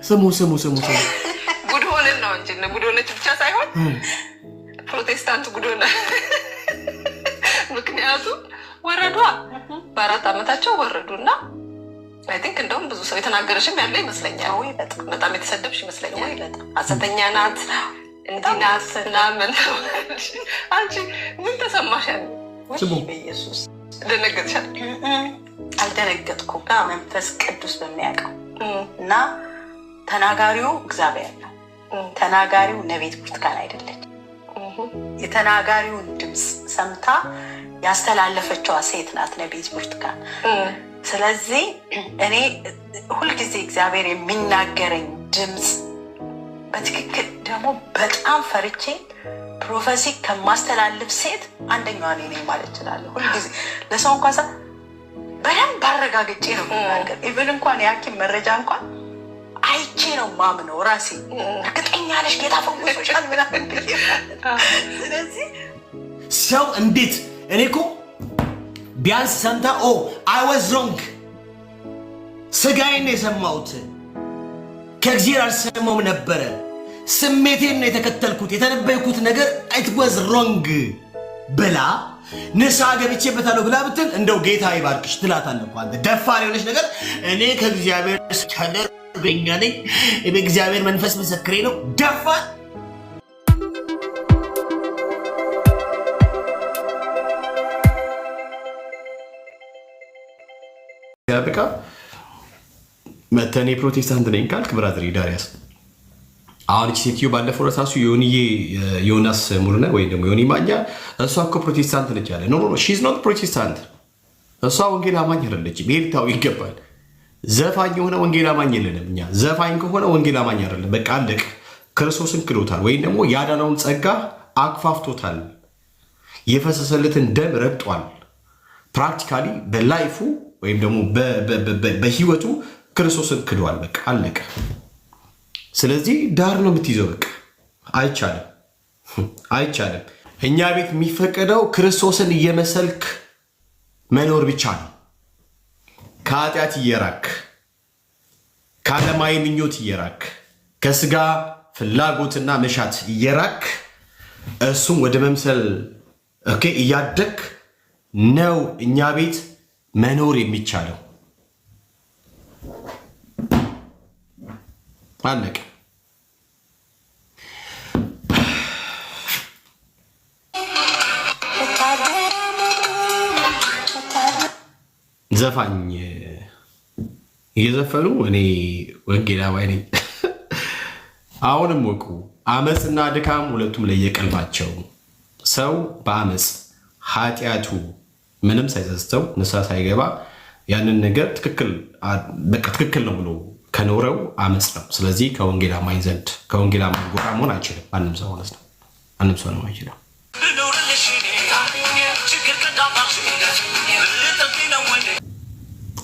ስሙ ጉድ ሆነን ነው እንጂ ጉድ ሆነች ብቻ ሳይሆን ፕሮቴስታንት ጉድ ሆነ። ምክንያቱም ወረዷ በ4 ዓመታቸው ወረዱና አይ ቲንክ እንደውም ብዙ ሰው የተናገረሽም ያለ ይመስለኛል። ወይ በጣም የተሰደብሽ ይመስለኛል። ወይ በጣም ሐሰተኛ ናት እንዲናስ ምናምን። አንቺ ምን ተሰማሽ? ስሙ ኢየሱስ ደነገጥሽ? አልደነገጥኩም። መንፈስ ቅዱስ በሚያውቀው እና ተናጋሪው እግዚአብሔር ነው። ተናጋሪው ነቢይ ብርቱካን አይደለች። የተናጋሪውን ድምጽ ሰምታ ያስተላለፈችው ሴት ናት ነቢይ ብርቱካን። ስለዚህ እኔ ሁልጊዜ እግዚአብሔር የሚናገረኝ ድምጽ በትክክል ደግሞ በጣም ፈርቼ ፕሮፌሲ ከማስተላልፍ ሴት አንደኛዋ እኔ ነኝ ማለት እችላለሁ። ሁልጊዜ ለሰው እንኳን በደንብ አረጋግጬ ነው የምናገር። ኢቭን እንኳን የሐኪም መረጃ እንኳን አይቼ ነው ማምነው ራሴ። እርግጠኛ ነሽ ጌታ ፈውሶሻል ምናምን። ስለዚህ ሰው እንዴት እኔ እኮ ቢያንስ ሰምታ I was wrong ስጋዬን የሰማሁት ከእግዚአብሔር አልሰማሁም ነበረ፣ ስሜቴን ነው የተከተልኩት፣ የተነበይኩት ነገር it was wrong ብላ ንስሐ ገብቼበታለሁ ብላ ብትል እንደው ጌታ ይባርክሽ ትላታለህ እኮ አንተ ደፋር የሆነች ነገር። እኔ ከእግዚአብሔር ስከለርገኛ ነኝ፣ በእግዚአብሔር መንፈስ ምስክሬ ነው። ደፋር ያበቃ መተኔ ፕሮቴስታንት ነኝ ካልክ ብራዘር ዳሪያስ አሁን እቺ ሴትዮ ባለፈው ራሱ ዮናስ ሙሉነህ ወይ ደግሞ ዮኒ ማኛ እሷ እኮ ፕሮቴስታንት ነች ያለ። ኖ ሺ ኢዝ ኖት ፕሮቴስታንት። እሷ ወንጌል አማኝ አይደለችም። ይሄ ልታው ይገባል። ዘፋኝ የሆነ ወንጌል አማኝ የለንም እኛ። ዘፋኝ ከሆነ ወንጌል አማኝ አይደለም። በቃ አለቅ። ክርስቶስን ክዶታል ወይም ደግሞ ያዳነውን ጸጋ አክፋፍቶታል። የፈሰሰለትን ደም ረግጧል። ፕራክቲካሊ በላይፉ ወይም ደግሞ በህይወቱ ክርስቶስን ክዷል። በቃ አለቀ። ስለዚህ ዳር ነው የምትይዘው። በቃ አይቻልም። እኛ ቤት የሚፈቀደው ክርስቶስን እየመሰልክ መኖር ብቻ ነው። ከኃጢአት እየራክ፣ ከዓለማዊ ምኞት እየራክ፣ ከስጋ ፍላጎትና መሻት እየራክ እሱም ወደ መምሰል እያደግ ነው እኛ ቤት መኖር የሚቻለው። አለቀ። ዘፋኝ እየዘፈኑ እኔ ወንጌላዊ ነኝ። አሁንም ወቁ፣ አመፅና ድካም ሁለቱም ለየቀልባቸው። ሰው በአመፅ ኃጢአቱ ምንም ሳይጸጽተው ንስሐ ሳይገባ ያንን ነገር ትክክል ነው ብሎ ከኖረው አመፅ ነው። ስለዚህ ከወንጌል አማኝ ዘንድ ከወንጌል አማኝ ጎራ መሆን አይችልም ማንም ሰው ማለት ነው። ማንም ሰው ነው አይችልም።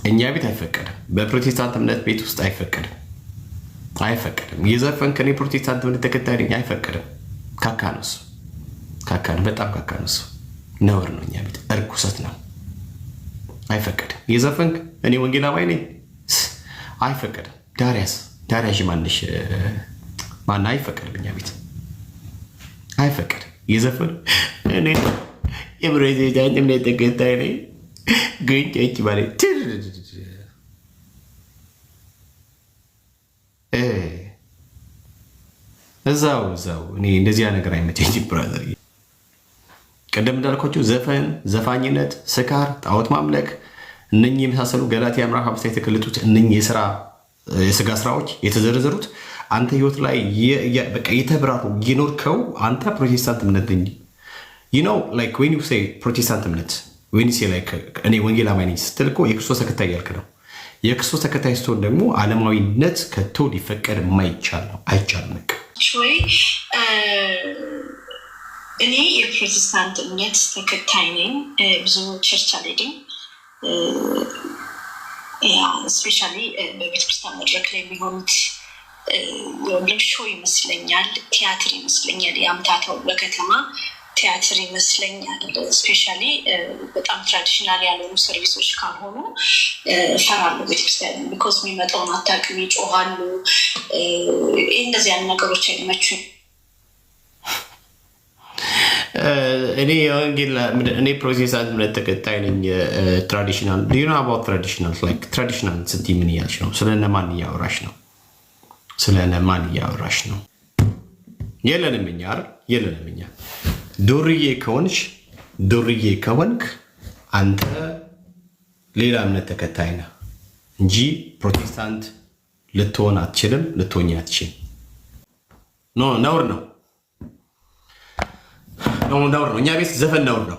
እኛ ቤት አይፈቀድም። በፕሮቴስታንት እምነት ቤት ውስጥ አይፈቀድም። የዘፈን ከኔ ፕሮቴስታንት እምነት ተከታይ ነኝ አይፈቀድም። ካካ ነው እሱ። በጣም ካካ ነው እሱ። ነውር ነው። እኛ ቤት እርኩሰት ነው። አይፈቀድም። የዘፈንክ እኔ ወንጌል አማኝ ነኝ አይፈቀድም። ዳሪያስ ማንሽ ማን አይፈቀድም። እኛ ቤት አይፈቀድም። የዘፈን እኔ የፕሮቴስታንት እምነት ተከታይ ነኝ ግን ጨጭ ማለት እዛው እኔ እንደዚያ ነገር አይመቸኝም ብራዘር። ቀደም እንዳልኳቸው ዘፈን፣ ዘፋኝነት፣ ስካር፣ ጣዖት ማምለክ እነኚህ የመሳሰሉ ገላትያ ምዕራፍ 5 የተገለጡት እነኚህ የስጋ ስራዎች የተዘረዘሩት አንተ ህይወት ላይ በቃ የተብራሩ ይኖርከው አንተ ፕሮቴስታንት እምነት ነኝ like when you say ፕሮቴስታንት እምነት when you say like እኔ ወንጌል አማኝ ነኝ ስትል እኮ የክርስቶስ ተከታይ ያልክ ነው። የክርስቶስ ተከታይ ስትሆን ደግሞ ዓለማዊነት ከቶ ሊፈቀድ የማይቻል ነው። አይቻልም። ወይ እኔ የፕሮቴስታንት እምነት ተከታይ ነኝ። ብዙ ቸርች አልሄድም። ስፔሻሊ በቤተክርስቲያን መድረክ ላይ የሚሆኑት ሾው ይመስለኛል፣ ቲያትር ይመስለኛል። የአምታታው በከተማ ቲያትር ይመስለኛል። ስፔሻሊ በጣም ትራዲሽናል ያልሆኑ ሰርቪሶች ካልሆኑ እፈራለሁ ቤተክርስቲያን። ቢኮዝ የሚመጣውን አታውቅም፣ ይጮሃሉ፣ እንደዚህ አይነት ነገሮች አይመቹኝ። እኔ ፕሮቴስታንት እምነት ተከታይ ነኝ። ትራዲሽናል ዱ ዩ ኖ አባውት ትራዲሽናል ላይክ ትራዲሽናል ስትይ ምን እያልሽ ነው? ስለነማን እያወራሽ ነው? ስለነማን እያወራሽ ነው? የለንም እኛ አይደል? የለንም እኛ። ዱርዬ ከሆንክ አንተ ሌላ እምነት ተከታይ ነህ እንጂ ፕሮቴስታንት ልትሆን አትችልም፣ ልትሆኝ አትችልም። ነውር ነው። ነውር ነው። እኛ ቤት ዘፈን ነውር ነው።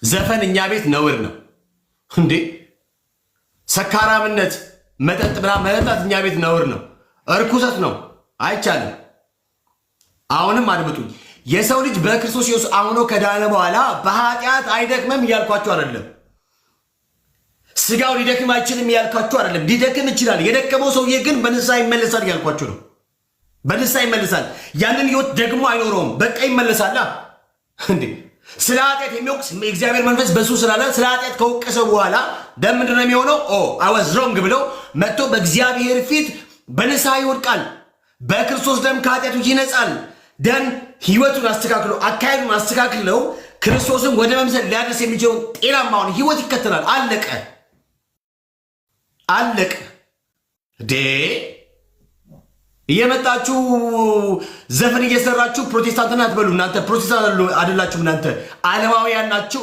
ዘፈን እኛ ቤት ነውር ነው እንዴ! ሰካራምነት፣ መጠጥ መጠጣት እኛ ቤት ነውር ነው፣ እርኩሰት ነው፣ አይቻልም። አሁንም አድምጡኝ። የሰው ልጅ በክርስቶስ ኢየሱስ አምኖ ከዳነ በኋላ በኃጢአት አይደክመም እያልኳቸው አይደለም። ስጋው ሊደክም አይችልም እያልኳቸው አይደለም። ሊደክም ይችላል። የደከመው ሰውዬ ግን በንስሐ ይመለሳል እያልኳቸው ነው። በንስሐ ይመለሳል። ያንን ህይወት ደግሞ አይኖረውም። በቃ ይመለሳል እንዴ! ስለ ኃጢአት የሚወቅስ የእግዚአብሔር መንፈስ በሱ ስላለ ስለ ኃጢአት ከወቀሰ በኋላ ደም ምንድን ነው የሚሆነው? አይ ዋዝ ሮንግ ብለው መጥቶ በእግዚአብሔር ፊት በንስሐ ይወድቃል። በክርስቶስ ደም ከኃጢአቱ ይነጻል። ደን ህይወቱን አስተካክሎ አካሄዱን አስተካክለው ክርስቶስን ወደ መምሰል ሊያደርስ የሚችለውን ጤናማውን ህይወት ይከተላል። አለቀ ዴ እየመጣችሁ ዘፈን እየሰራችሁ ፕሮቴስታንትን አትበሉ። እናንተ ፕሮቴስታንት አይደላችሁም። እናንተ ዓለማውያን ናችሁ።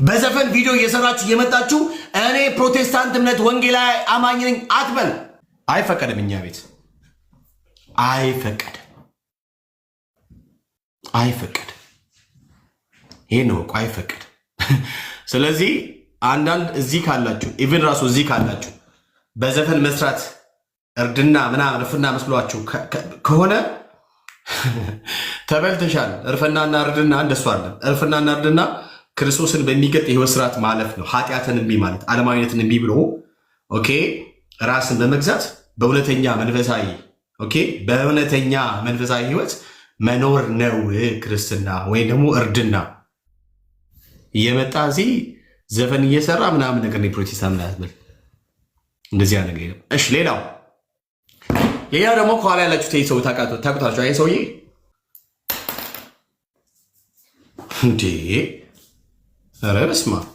በዘፈን ቪዲዮ እየሰራችሁ እየመጣችሁ እኔ ፕሮቴስታንት እምነት ወንጌላዊ አማኝ ነኝ አትበል። አይፈቀድም። እኛ ቤት አይፈቀድም። ይሄ ነው እኮ አይፈቀድም። ስለዚህ አንዳንድ እዚህ ካላችሁ ኢቭን ራሱ እዚህ ካላችሁ በዘፈን መስራት እርድና ምናምን እርፍና መስሏችሁ ከሆነ ተበልተሻል። እርፍናና እርድና እንደሱ አይደለም። እርፍናና እርድና ክርስቶስን በሚገጥ የህይወት ስርዓት ማለፍ ነው። ኃጢአትን እምቢ ማለት፣ ዓለማዊነትን እምቢ ብሎ ራስን በመግዛት በእውነተኛ መንፈሳዊ ህይወት መኖር ነው ክርስትና ወይም ደግሞ እርድና። እየመጣ እዚህ ዘፈን እየሰራ ምናምን ነገር ፕሮቴስታንት ምን ያስብል እንደዚያ ነገር የለም። እሺ ሌላው ደግሞ ከኋላ ያላችሁ ሰው ታውቁታላችሁ። አይ ሰውዬ እንዴ! ኧረ በስመ አብ።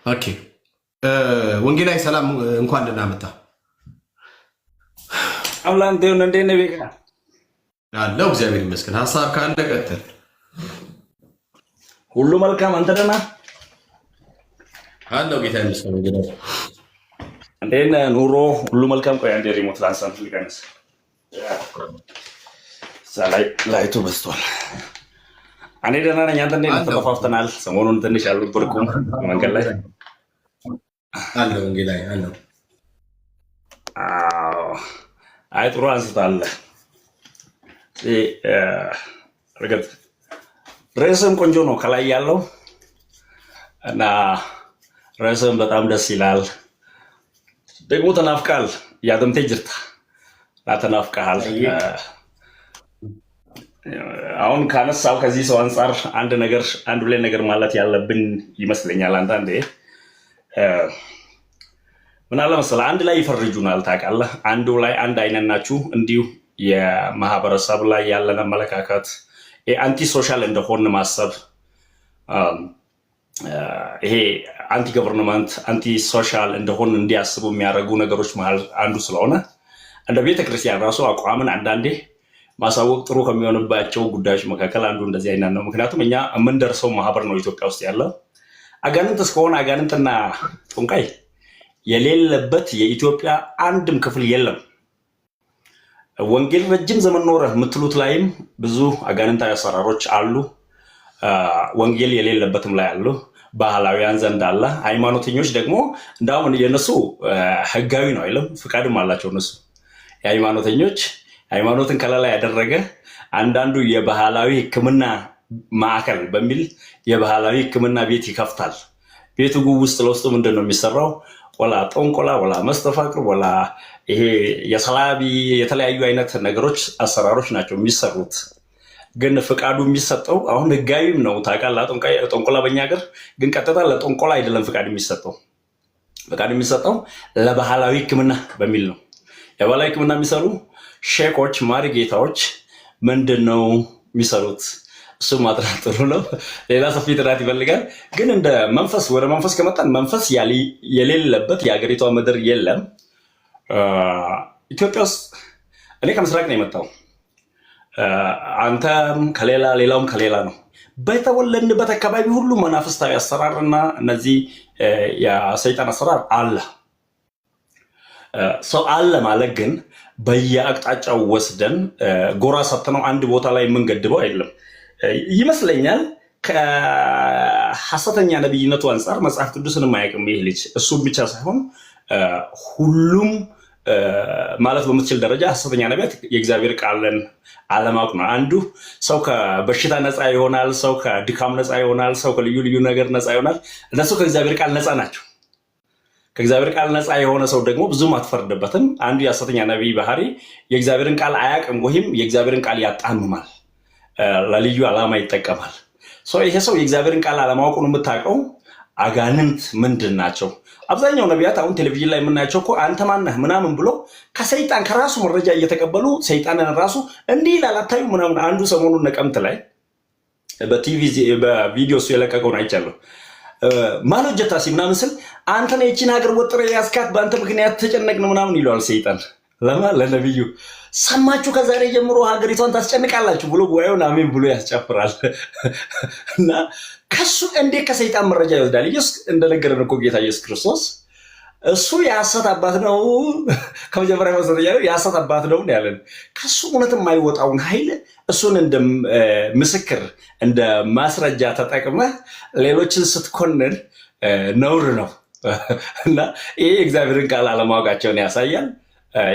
ኦኬ ወንጌላዊ ሰላም እንኳን ደህና መጣ። አምላንቴውን እንዴት ነህ? ቤካ አለው እግዚአብሔር ይመስገን። ሀሳብ ካለ ቀጥል። ሁሉ መልካም። አንተ ደህና አለው? ጌታ ይመስገን። እንዴት ነህ? ኑሮ ሁሉ መልካም? ቆይ አንዴ ሪሞት ላንሳን ልቀንስ። እዛ ላይ ላይቱ በስቷል። እኔ ደህና ነኝ። አንተ እንዴት ነህ? ተጠፋፍተናል። ሰሞኑን ትንሽ አልነበርኩም መንገድ ላይ አለው። ወንጌላዊ አለው። አይ ጥሩ አንስታለህ። እርግጥ ርዕስም ቆንጆ ነው ከላይ ያለው እና ርዕስም በጣም ደስ ይላል። ደግሞ ተናፍቃል። ያደምቴ ጅርታ ተናፍቃል። አሁን ካነሳው ከዚህ ሰው አንጻር አንድ ሁለት ነገር ማለት ያለብን ይመስለኛል። አንዳንዴ ምን አለ መሰለህ፣ አንድ ላይ ይፈርጁናል። ታውቃለህ፣ አንዱ ላይ አንድ አይነት ናችሁ። እንዲሁ የማህበረሰብ ላይ ያለን አመለካከት አንቲ ሶሻል እንደሆን ማሰብ፣ ይሄ አንቲ ገቨርንመንት አንቲ ሶሻል እንደሆን እንዲያስቡ የሚያደርጉ ነገሮች መሀል አንዱ ስለሆነ እንደ ቤተክርስቲያን ራሱ አቋምን አንዳንዴ ማሳወቅ ጥሩ ከሚሆንባቸው ጉዳዮች መካከል አንዱ እንደዚህ አይነት ነው። ምክንያቱም እኛ የምንደርሰው ማህበር ነው ኢትዮጵያ ውስጥ ያለው። አጋንንት እስከሆነ አጋንንትና ጦንቃይ የሌለበት የኢትዮጵያ አንድም ክፍል የለም። ወንጌል ረጅም ዘመን ኖረ የምትሉት ላይም ብዙ አጋንንታዊ አሰራሮች አሉ። ወንጌል የሌለበትም ላይ አሉ። ባህላዊያን ዘንድ አለ። ሃይማኖተኞች ደግሞ እንዳውም የነሱ ህጋዊ ነው አይደለም፣ ፍቃድም አላቸው እነሱ። የሃይማኖተኞች ሃይማኖትን ከለላ ያደረገ አንዳንዱ የባህላዊ ሕክምና ማዕከል በሚል የባህላዊ ሕክምና ቤት ይከፍታል። ቤቱ ውስጥ ለውስጥ ምንድን ነው የሚሰራው? ወላ ጦንቆላ፣ ወላ መስተፋቅር፣ ወላ ይሄ የሰላቢ የተለያዩ አይነት ነገሮች አሰራሮች ናቸው የሚሰሩት። ግን ፍቃዱ የሚሰጠው አሁን ህጋዊም ነው ታውቃለህ። ጦንቆላ በእኛ ሀገር ግን ቀጥታ ለጦንቆላ አይደለም ፍቃድ የሚሰጠው። ፈቃድ የሚሰጠው ለባህላዊ ሕክምና በሚል ነው። የባህላዊ ሕክምና የሚሰሩ ሼኮች ማሪ ጌታዎች ምንድን ነው የሚሰሩት? እሱ ማጥናት ጥሩ ነው። ሌላ ሰፊ ጥናት ይፈልጋል። ግን እንደ መንፈስ ወደ መንፈስ ከመጣን መንፈስ የሌለበት የሀገሪቷ ምድር የለም። ኢትዮጵያ ውስጥ እኔ ከምስራቅ ነው የመጣው። አንተም ከሌላ ሌላውም ከሌላ ነው። በተወለድንበት አካባቢ ሁሉ መናፍስታዊ አሰራርና እነዚህ የሰይጣን አሰራር አለ። ሰው አለ ማለት ግን በየአቅጣጫው ወስደን ጎራ ሰጥተነው አንድ ቦታ ላይ የምንገድበው አይደለም ይመስለኛል። ከሐሰተኛ ነብይነቱ አንጻር መጽሐፍ ቅዱስንም አያውቅም ይህ ልጅ። እሱም ብቻ ሳይሆን ሁሉም ማለት በምትችል ደረጃ ሐሰተኛ ነቢያት የእግዚአብሔር ቃልን አለማወቅ ነው። አንዱ ሰው ከበሽታ ነፃ ይሆናል፣ ሰው ከድካም ነፃ ይሆናል፣ ሰው ከልዩ ልዩ ነገር ነፃ ይሆናል። እነሱ ከእግዚአብሔር ቃል ነፃ ናቸው። ከእግዚአብሔር ቃል ነፃ የሆነ ሰው ደግሞ ብዙም አትፈርድበትም። አንዱ የሐሰተኛ ነቢይ ባህሪ የእግዚአብሔርን ቃል አያውቅም ወይም የእግዚአብሔርን ቃል ያጣምማል፣ ለልዩ ዓላማ ይጠቀማል። ይሄ ሰው የእግዚአብሔርን ቃል አለማወቁን የምታውቀው አጋንንት ምንድን ናቸው? አብዛኛው ነቢያት አሁን ቴሌቪዥን ላይ የምናያቸው እኮ አንተ ማነህ ምናምን ብሎ ከሰይጣን ከራሱ መረጃ እየተቀበሉ ሰይጣንን ራሱ እንዲህ ይላል አታዩ ምናምን። አንዱ ሰሞኑን ነቀምት ላይ በቪዲዮ እሱ የለቀቀውን አይቻለሁ። ማሎጀታሲ ምናምን ስል አንተ ነው የቺን ሀገር ወጥረ ያስካት በአንተ ምክንያት ተጨነቅን ምናምን ይለዋል ሰይጣን ለነቢዩ። ሰማችሁ ከዛሬ ጀምሮ ሀገሪቷን ታስጨንቃላችሁ ብሎ ጉባኤውን አሜን ብሎ ያስጨፍራል። እና ከሱ እንዴት ከሰይጣን መረጃ ይወስዳል? ኢየሱስ እንደነገረን እኮ ጌታ ኢየሱስ ክርስቶስ እሱ የሐሰት አባት ነው፣ ከመጀመሪያ መሰረት ያለው የሐሰት አባት ነው ያለን። ከሱ እውነት የማይወጣውን ኃይል እሱን እንደ ምስክር እንደ ማስረጃ ተጠቅመህ ሌሎችን ስትኮንን ነውር ነው። እና ይሄ እግዚአብሔርን ቃል አለማወቃቸውን ያሳያል።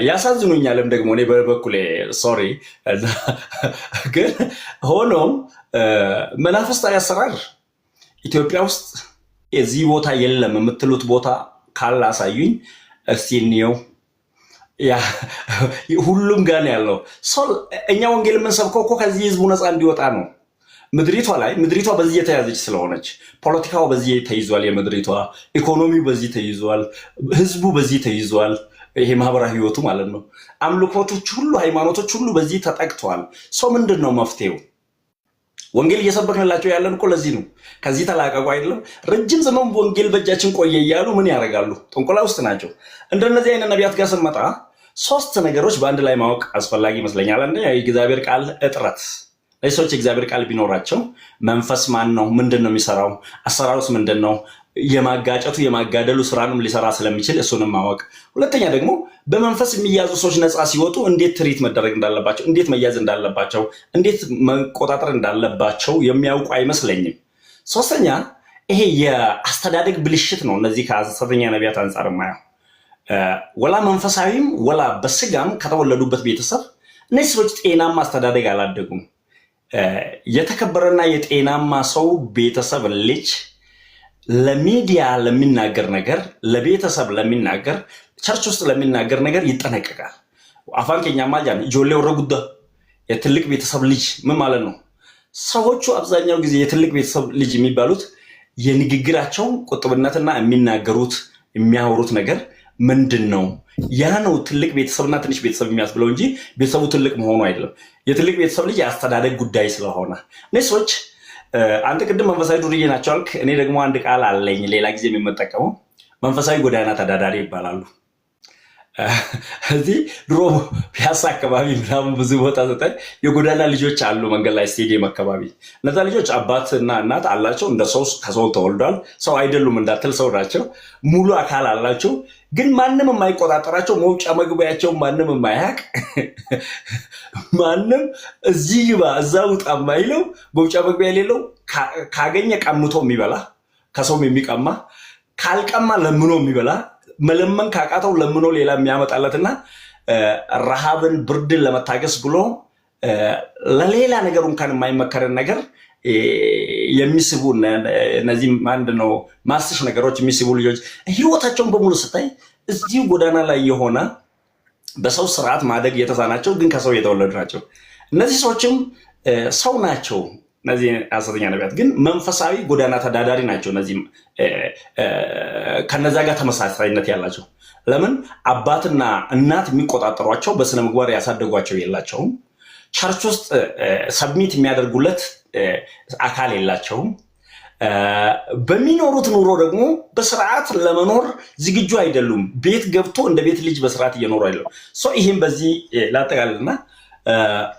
ያሳዝኑኛልም ደግሞ እኔ በበኩሌ ሶሪ። ግን ሆኖም መናፍስታዊ አሰራር ኢትዮጵያ ውስጥ የዚህ ቦታ የለም የምትሉት ቦታ ካለ አሳዩኝ እስቲ እንየው። ሁሉም ጋር ነው ያለው። እኛ ወንጌል የምንሰብከው እኮ ከዚህ ህዝቡ ነፃ እንዲወጣ ነው። ምድሪቷ በዚህ የተያዘች ስለሆነች ፖለቲካው በዚህ ተይዟል፣ የምድሪቷ ኢኮኖሚው በዚህ ተይዟል፣ ህዝቡ በዚህ ተይዟል። ይሄ ማህበራዊ ህይወቱ ማለት ነው። አምልኮቶች ሁሉ ሃይማኖቶች ሁሉ በዚህ ተጠቅተዋል። ምንድን ነው መፍትሄው? ወንጌል እየሰበክንላቸው ያለን እኮ ለዚህ ነው። ከዚህ ተላቀቁ አይደለም። ረጅም ዘመን ወንጌል በእጃችን ቆየ እያሉ ምን ያደርጋሉ? ጥንቆላ ውስጥ ናቸው። እንደነዚህ አይነት ነቢያት ጋር ስንመጣ 3 ነገሮች በአንድ ላይ ማወቅ አስፈላጊ ይመስለኛል። አንደኛ የእግዚአብሔር ቃል እጥረት። ሰዎች የእግዚአብሔር ቃል ቢኖራቸው መንፈስ ማን ነው? ምንድን ነው የሚሰራው? አሰራሩስ ምንድን ነው? የማጋጨቱ የማጋደሉ ስራንም ሊሰራ ስለሚችል እሱንም ማወቅ። ሁለተኛ ደግሞ በመንፈስ የሚያዙ ሰዎች ነፃ ሲወጡ እንዴት ትሪት መደረግ እንዳለባቸው፣ እንዴት መያዝ እንዳለባቸው፣ እንዴት መቆጣጠር እንዳለባቸው የሚያውቁ አይመስለኝም። ሶስተኛ ይሄ የአስተዳደግ ብልሽት ነው። እነዚህ ከሐሰተኛ ነቢያት አንጻር ማየው ወላ መንፈሳዊም ወላ በስጋም ከተወለዱበት ቤተሰብ እነዚህ ሰዎች ጤናማ አስተዳደግ አላደጉም። የተከበረና የጤናማ ሰው ቤተሰብ ልጅ ለሚዲያ ለሚናገር ነገር፣ ለቤተሰብ ለሚናገር፣ ቸርች ውስጥ ለሚናገር ነገር ይጠነቀቃል። አፋን ኬኛ ማጃን ጆሌ ወረ ጉዳ የትልቅ ቤተሰብ ልጅ ምን ማለት ነው? ሰዎቹ አብዛኛው ጊዜ የትልቅ ቤተሰብ ልጅ የሚባሉት የንግግራቸው ቁጥብነትና የሚናገሩት የሚያወሩት ነገር ምንድን ነው? ያ ነው ትልቅ ቤተሰብና ትንሽ ቤተሰብ የሚያስብለው እንጂ ቤተሰቡ ትልቅ መሆኑ አይደለም። የትልቅ ቤተሰብ ልጅ የአስተዳደግ ጉዳይ ስለሆነ እነዚህ ሰዎች አንተ ቅድም መንፈሳዊ ዱርዬ ናቸው አልክ። እኔ ደግሞ አንድ ቃል አለኝ ሌላ ጊዜ የምጠቀመው መንፈሳዊ ጎዳና ተዳዳሪ ይባላሉ። እዚህ ድሮ ፒያሳ አካባቢ ምናምን ብዙ ቦታ ዘጠኝ የጎዳና ልጆች አሉ፣ መንገድ ላይ ስቴዲየም አካባቢ። እነዛ ልጆች አባትና እናት አላቸው፣ እንደ ሰው ከሰው ተወልዷል። ሰው አይደሉም እንዳትል ሰው ናቸው። ሙሉ አካል አላቸው፣ ግን ማንም የማይቆጣጠራቸው፣ መውጫ መግቢያቸው ማንም የማያውቅ፣ ማንም እዚህ ግባ እዛ ውጣ የማይለው፣ መውጫ መግቢያ የሌለው፣ ካገኘ ቀምቶ የሚበላ፣ ከሰውም የሚቀማ፣ ካልቀማ ለምኖ የሚበላ፣ መለመን ካቃተው ለምኖ ሌላ የሚያመጣለትና ረሃብን ብርድን ለመታገስ ብሎ ለሌላ ነገር እንኳን የማይመከርን ነገር የሚስቡ እነዚህ ምንድነው ማስሽ ነገሮች የሚስቡ ልጆች ህይወታቸውን በሙሉ ስታይ እዚሁ ጎዳና ላይ የሆነ በሰው ስርዓት ማደግ የተሳናቸው ግን ከሰው የተወለዱ ናቸው። እነዚህ ሰዎችም ሰው ናቸው፣ እነዚህ ሐሰተኛ ነቢያት ግን መንፈሳዊ ጎዳና ተዳዳሪ ናቸው። እነዚህ ከነዛ ጋር ተመሳሳይነት ያላቸው ለምን አባትና እናት የሚቆጣጠሯቸው በስነ ምግባር ያሳደጓቸው የላቸውም። ቸርች ውስጥ ሰብሚት የሚያደርጉለት አካል የላቸውም። በሚኖሩት ኑሮ ደግሞ በስርዓት ለመኖር ዝግጁ አይደሉም። ቤት ገብቶ እንደ ቤት ልጅ በስርዓት እየኖሩ አይደሉም። ይህም በዚህ ላጠቃልልና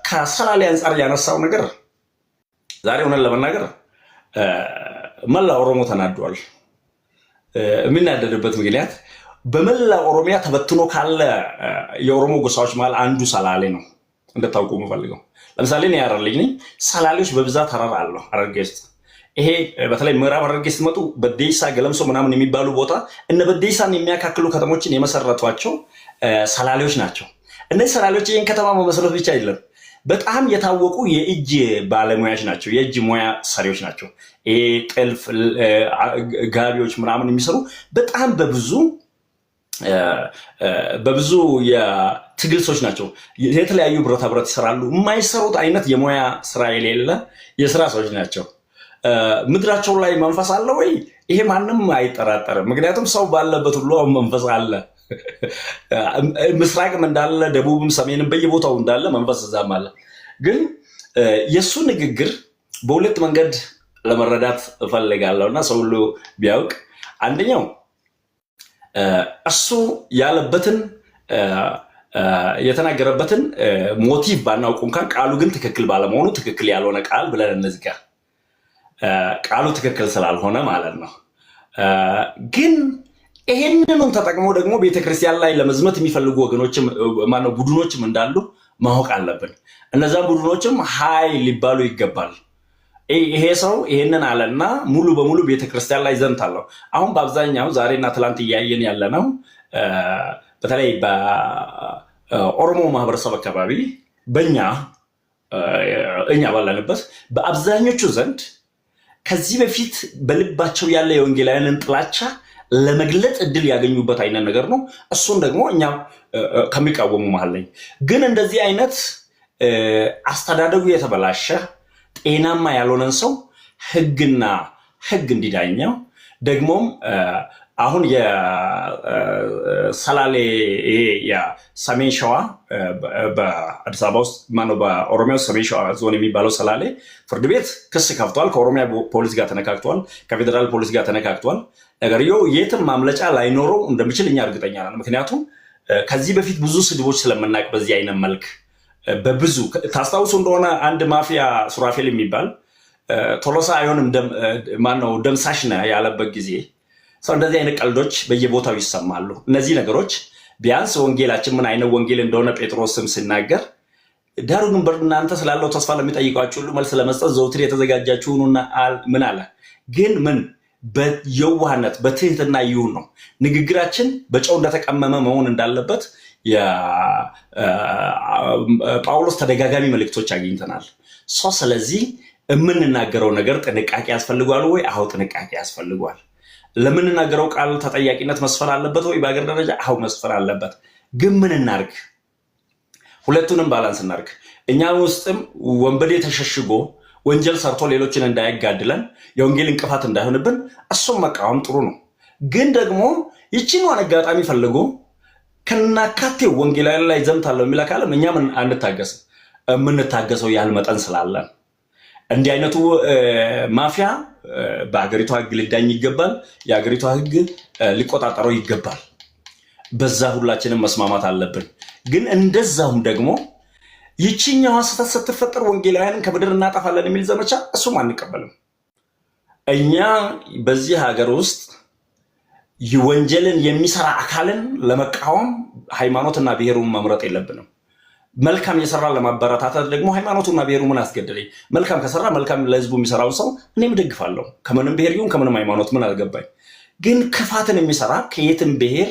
ከሰላሌ አንጻር ያነሳው ነገር ዛሬ ሆነን ለመናገር መላ ኦሮሞ ተናዷል። የምናደድበት ምክንያት በመላ ኦሮሚያ ተበትኖ ካለ የኦሮሞ ጎሳዎች መሃል አንዱ ሰላሌ ነው። እንደታውቁ የምፈልገው ለምሳሌ እኔ ሐረር ልጅ ነኝ። ሰላሌዎች በብዛት ሐረር አለው ሐረርጌ ውስጥ ይሄ በተለይ ምዕራብ ሐረርጌ ስትመጡ በዴሳ ገለምሶ ምናምን የሚባሉ ቦታ እነ በዴሳን የሚያካክሉ ከተሞችን የመሰረቷቸው ሰላሌዎች ናቸው። እነዚህ ሰላሌዎች ይህን ከተማ መመስረት ብቻ አይደለም፣ በጣም የታወቁ የእጅ ባለሙያዎች ናቸው። የእጅ ሙያ ሰሪዎች ናቸው። ይሄ ጥልፍ፣ ጋቢዎች ምናምን የሚሰሩ በጣም በብዙ የትግል ሰዎች ናቸው። የተለያዩ ብረታ ብረት ይሰራሉ። የማይሰሩት አይነት የሙያ ስራ የሌለ የስራ ሰዎች ናቸው። ምድራቸው ላይ መንፈስ አለ ወይ? ይሄ ማንም አይጠራጠርም። ምክንያቱም ሰው ባለበት ሁሉ መንፈስ አለ። ምስራቅም እንዳለ ደቡብም ሰሜንም በየቦታው እንዳለ መንፈስ እዛም አለ። ግን የእሱ ንግግር በሁለት መንገድ ለመረዳት እፈልጋለሁ እና ሰው ሁሉ ቢያውቅ፣ አንደኛው እሱ ያለበትን የተናገረበትን ሞቲቭ ባናውቁ እንኳን ቃሉ ግን ትክክል ባለመሆኑ ትክክል ያልሆነ ቃል ብለን እነዚህ ጋር ቃሉ ትክክል ስላልሆነ ማለት ነው። ግን ይሄንንም ተጠቅሞ ደግሞ ቤተክርስቲያን ላይ ለመዝመት የሚፈልጉ ወገኖችም ማነው ቡድኖችም እንዳሉ ማወቅ አለብን። እነዛም ቡድኖችም ሀይ ሊባሉ ይገባል። ይሄ ሰው ይሄንን አለና ሙሉ በሙሉ ቤተክርስቲያን ላይ ዘምታለሁ። አሁን በአብዛኛው ዛሬና ትላንት እያየን ያለ ነው። በተለይ በኦሮሞ ማህበረሰብ አካባቢ እኛ ባለንበት በአብዛኞቹ ዘንድ ከዚህ በፊት በልባቸው ያለ የወንጌላውያንን ጥላቻ ለመግለጥ እድል ያገኙበት አይነት ነገር ነው። እሱን ደግሞ እኛ ከሚቃወሙ መሃል ነኝ። ግን እንደዚህ አይነት አስተዳደጉ የተበላሸ ጤናማ ያልሆነን ሰው ህግ እንዲዳኘው ደግሞም አሁን የሰላሌ የሰሜን ሸዋ በአዲስ አበባ ውስጥ ማነው በኦሮሚያ ውስጥ ሰሜን ሸዋ ዞን የሚባለው ሰላሌ ፍርድ ቤት ክስ ከፍቷል። ከኦሮሚያ ፖሊስ ጋር ተነካክቷል። ከፌዴራል ፖሊስ ጋር ተነካክቷል። ነገርየው የትም ማምለጫ ላይኖረው እንደሚችል እኛ እርግጠኛ ነን። ምክንያቱም ከዚህ በፊት ብዙ ስድቦች ስለምናውቅ በዚህ አይነት መልክ በብዙ ታስታውሱ እንደሆነ አንድ ማፊያ ሱራፌል የሚባል ቶሎሳ አይሆንም ማነው ደምሳሽ ነው ያለበት ጊዜ ሰው እንደዚህ አይነት ቀልዶች በየቦታው ይሰማሉ። እነዚህ ነገሮች ቢያንስ ወንጌላችን ምን አይነት ወንጌል እንደሆነ ጴጥሮስም ሲናገር ዳሩ ግን በእናንተ ስላለው ተስፋ ለሚጠይቋችሁ ሁሉ መልስ ለመስጠት ዘውትር የተዘጋጃችሁ ሁኑና ምን አለ። ግን ምን በየዋህነት በትህትና ይሁን ነው። ንግግራችን በጨው እንደተቀመመ መሆን እንዳለበት ጳውሎስ ተደጋጋሚ መልእክቶች አግኝተናል። ስለዚህ የምንናገረው ነገር ጥንቃቄ ያስፈልጓል ወይ? አዎ ጥንቃቄ ያስፈልጓል። ለምንናገረው ቃል ተጠያቂነት መስፈር አለበት ወይ? በአገር ደረጃ አዎ መስፈር አለበት። ግን ምን እናርግ? ሁለቱንም ባላንስ እናርግ። እኛ ውስጥም ወንበዴ ተሸሽጎ ወንጀል ሰርቶ ሌሎችን እንዳያጋድለን የወንጌል እንቅፋት እንዳይሆንብን እሱም መቃወም ጥሩ ነው። ግን ደግሞ ይህችን አጋጣሚ ፈልጎ ከናካቴው ወንጌላዊ ላይ ዘምታለሁ የሚል አካልም እኛም አንታገስም። የምንታገሰው ያህል መጠን ስላለን እንዲህ አይነቱ ማፊያ በሀገሪቷ ሕግ ሊዳኝ ይገባል። የሀገሪቷ ሕግ ሊቆጣጠረው ይገባል። በዛ ሁላችንም መስማማት አለብን። ግን እንደዛውም ደግሞ ይችኛዋ ስህተት ስትፈጠር ወንጌላውያንን ከምድር እናጠፋለን የሚል ዘመቻ እሱም አንቀበልም። እኛ በዚህ ሀገር ውስጥ ወንጀልን የሚሰራ አካልን ለመቃወም ሃይማኖትና ብሔሩን መምረጥ የለብንም። መልካም እየሰራ ለማበረታታት ደግሞ ሃይማኖቱና ብሔሩ ምን አስገደለኝ? መልካም ከሰራ መልካም ለህዝቡ የሚሰራውን ሰው እኔም ደግፋለሁ። ከምንም ብሔር ይሁን ከምንም ሃይማኖት ምን አልገባኝ። ግን ክፋትን የሚሰራ ከየትም ብሔር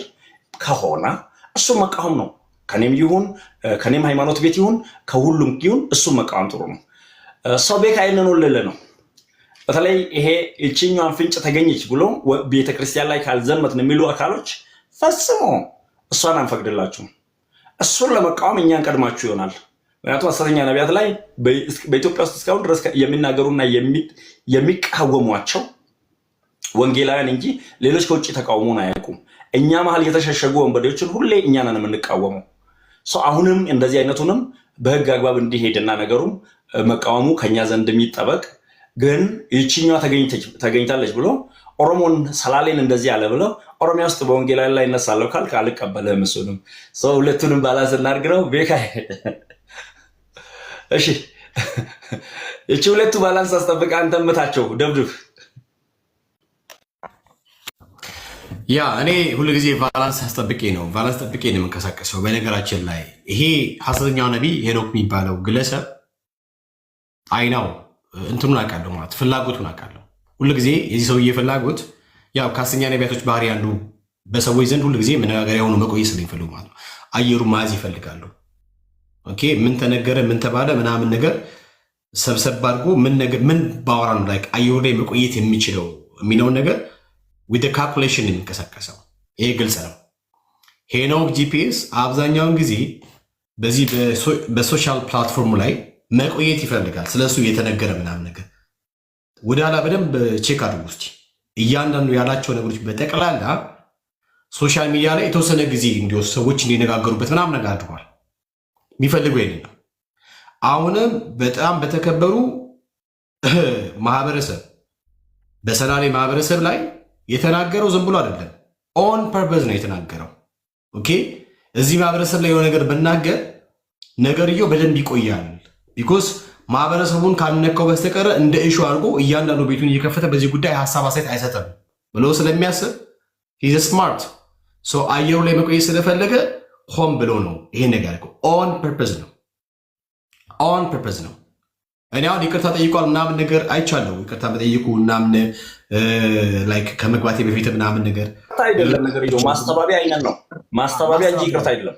ከሆነ እሱ መቃወም ነው። ከኔም ይሁን ከኔም ሃይማኖት ቤት ይሁን ከሁሉም ይሁን እሱ መቃወም ጥሩ ነው። ሰው ቤት አይነኖልል ነው። በተለይ ይሄ እቺኛዋን ፍንጭ ተገኘች ብሎ ቤተክርስቲያን ላይ ካልዘመትን የሚሉ አካሎች ፈጽሞ እሷን አንፈቅድላችሁም። እሱን ለመቃወም እኛን ቀድማችሁ ይሆናል። ምክንያቱም ሐሰተኛ ነቢያት ላይ በኢትዮጵያ ውስጥ እስካሁን ድረስ የሚናገሩና የሚቃወሟቸው ወንጌላውያን እንጂ ሌሎች ከውጭ ተቃውሞን አያውቁም። እኛ መሀል የተሸሸጉ ወንበዴዎችን ሁሌ እኛ ነን የምንቃወመው። አሁንም እንደዚህ አይነቱንም በህግ አግባብ እንዲሄድና ነገሩም መቃወሙ ከኛ ዘንድ የሚጠበቅ ግን ይችኛዋ ተገኝታለች ብሎ ኦሮሞን ሰላሌን እንደዚህ አለ ብለው ኦሮሚያ ውስጥ በወንጌላውያን ላይ እነሳለሁ ካልክ አልቀበልህም። እሱንም ሁለቱንም ባላንስ እናድርግ ነው ቤካ። እሺ እቺ ሁለቱ ባላንስ አስጠብቅ። አንተ ምታቸው ደብድብ። ያ እኔ ሁሉ ጊዜ ቫላንስ አስጠብቄ ነው የምንቀሳቀሰው። በነገራችን ላይ ይሄ ሐሰተኛው ነቢይ ሄኖክ የሚባለው ግለሰብ አይናው እንትኑን አውቃለሁ ማለት ፍላጎቱን አውቃለሁ። ሁሉ ጊዜ የዚህ ሰውዬ ፍላጎት ያው ከሐሰተኛ ነቢያቶች ባህሪ ያሉ በሰዎች ዘንድ ሁሉ ጊዜ መነጋገሪያ ሆኖ መቆየት ስለሚፈልጉ ማለት ነው። አየሩ መያዝ ይፈልጋሉ። ኦኬ ምን ተነገረ ምን ተባለ ምናምን ነገር ሰብሰብ አድርጎ ምን ባወራ ነው ላይ አየሩ ላይ መቆየት የሚችለው የሚለውን ነገር with the calculation የሚንቀሳቀሰው ይሄ ግልጽ ነው። ሄኖክ ጂፒኤስ አብዛኛውን ጊዜ በዚህ በሶሻል ፕላትፎርሙ ላይ መቆየት ይፈልጋል። ስለሱ የተነገረ ምናምን ነገር ወደ ኋላ በደንብ ቼክ አድርጉ እስቲ። እያንዳንዱ ያላቸው ነገሮች በጠቅላላ ሶሻል ሚዲያ ላይ የተወሰነ ጊዜ እንዲወስድ ሰዎች እንዲነጋገሩበት ምናምን ነገር አድርጓል። የሚፈልገው ይሄን ነው። አሁንም በጣም በተከበሩ ማህበረሰብ በሰላሌ ማህበረሰብ ላይ የተናገረው ዝም ብሎ አይደለም፣ ኦን ፐርፐዝ ነው የተናገረው። ኦኬ እዚህ ማህበረሰብ ላይ የሆነ ነገር ብናገር ነገርየው በደንብ ይቆያል። ቢኮዝ ማህበረሰቡን ካልነካው በስተቀረ እንደ ኢሹ አድርጎ እያንዳንዱ ቤቱን እየከፈተ በዚህ ጉዳይ ሀሳብ አስተያየት አይሰጥም ብሎ ስለሚያስብ ሂዝ ስማርት ሶ አየሩ ላይ መቆየት ስለፈለገ ሆን ብሎ ነው ይሄን ነገር ያልከው። ኦን ፐርፐዝ ነው። እኔ አሁን ይቅርታ ጠይቋል ምናምን ነገር አይቻለሁ። ይቅርታ መጠይቁ ምናምን ላይክ ከመግባቴ በፊት ምናምን ነገር አይደለም። ነገር ማስተባበያ አይነት ነው ማስተባበያ እንጂ ይቅርታ አይደለም።